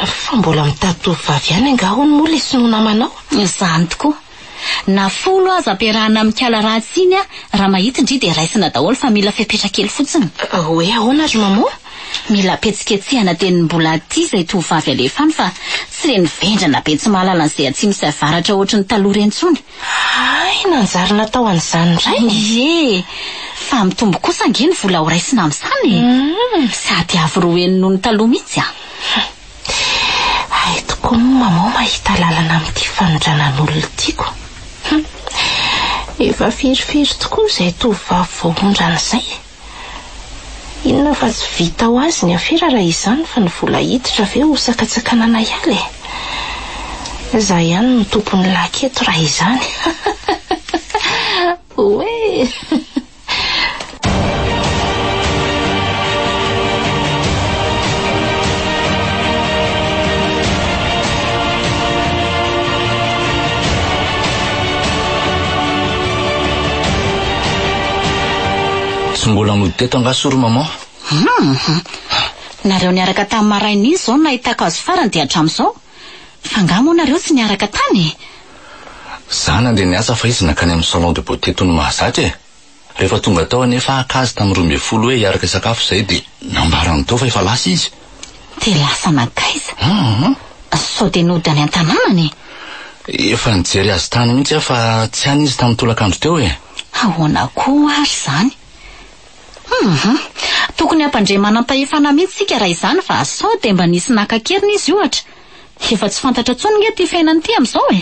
Fa mbola mitady tovovavy ihany angahoany moa le sinoana manao. Izany tokoa. Na folo aza ampiarahana amin'ny kala ratsy iny raha mahita indry dia raisina daholo fa mila fipetra kely fotsiny. Hoe ahoana ry maman? Mila petsiketsehana teny mbola aty izay tovavy alefany fa tsy reny vendrana be tsy mahalala an'izay atsimo sy avaratra ohatrany taloha reny intsony. Ay, nanjary natao an'izany indray. Fa mitombo kosa ange ny vola ho raisina amin'izany. Sady avy roeny noho ny taloha mihitsy Ay tokoa maman mahita lalana amin'ity fanondranan'olona tiako. Efa firifiry tokoa izay tovavy vao ondran'izay. Inona fa tsy vita ho azy ny afera raha izany fa ny vola hiditra ve ho sakatsakanana ihany e. Za ihany ny tompony laketo raha izany. Oe. Tsy mbola mody teto angasory maman. Nareo niaraka tamin'ny maraina iny izao nahitako azy farany dia hatramin'izao. Fa angamo nareo tsy niaraka tany. Za nandeha niasa fa izy nakany amin'ny salon de beauté toy ny mahazatra e. Rehefa tonga tao anefa akazy tamin'ny 12 hoe hiaraka sakafo zay dia nambarany tao fa efa lasa izy. Dia lasa nakaiza? Sao dia nody any an-tanànany? Efa nijery azy tany mihitsy aho fa tsy any izy tamin'ny tolakandro teo e. Ahoana koa ary izany? Tokony hampandre-manam-pahefana mihitsy sika raha izany fa sao dia mba nisy nakakeriny izy ohatra. Efa tsy fantatra tsony nge ty fiainany ty amin'izao e.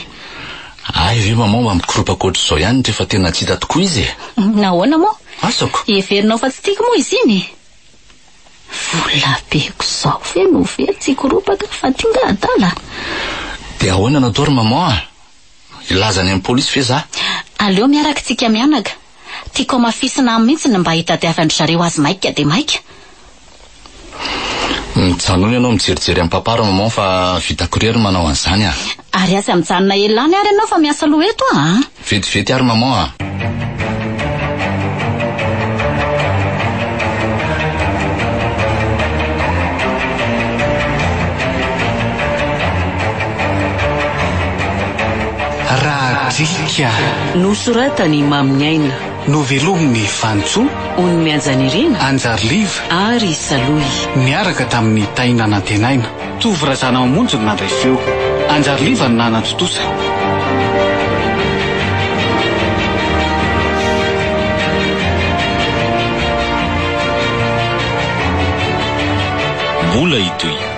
Ay ve maman mba mikoropakoatra izao ihany rehefa tena tsy hita tokoa izy e. Nahoana moa? Asako. Everinao fa tsy tiako moa izy iny. Vola beko izao ve no very tsy koropaka fa tinga adala. Dia ahoana natao ry maman? Ilazany amin'ny polisy ve za? Aleo miaraka tsika mianaka. Tiako mafisina mihitsy ny mba hitadiavandry zareo azy maika dia maika. Mijanona ianao mijerijery amin'ny papara maman fa vitako rery manao an'izany a. Ary aza mijanona elany ary ianao fa miasa loha eto a. Vetivety ary maman a. Radrika nosoratany Mamy Aina, novelominy Fantso, Ony Mianjanirina, Anjariliva ary Saloy. niaraka tamin'ny taina nantenaina. Tovy razana mamonjy ny nandray feo. Anjariliva ny nanantotosa. Mbola itoy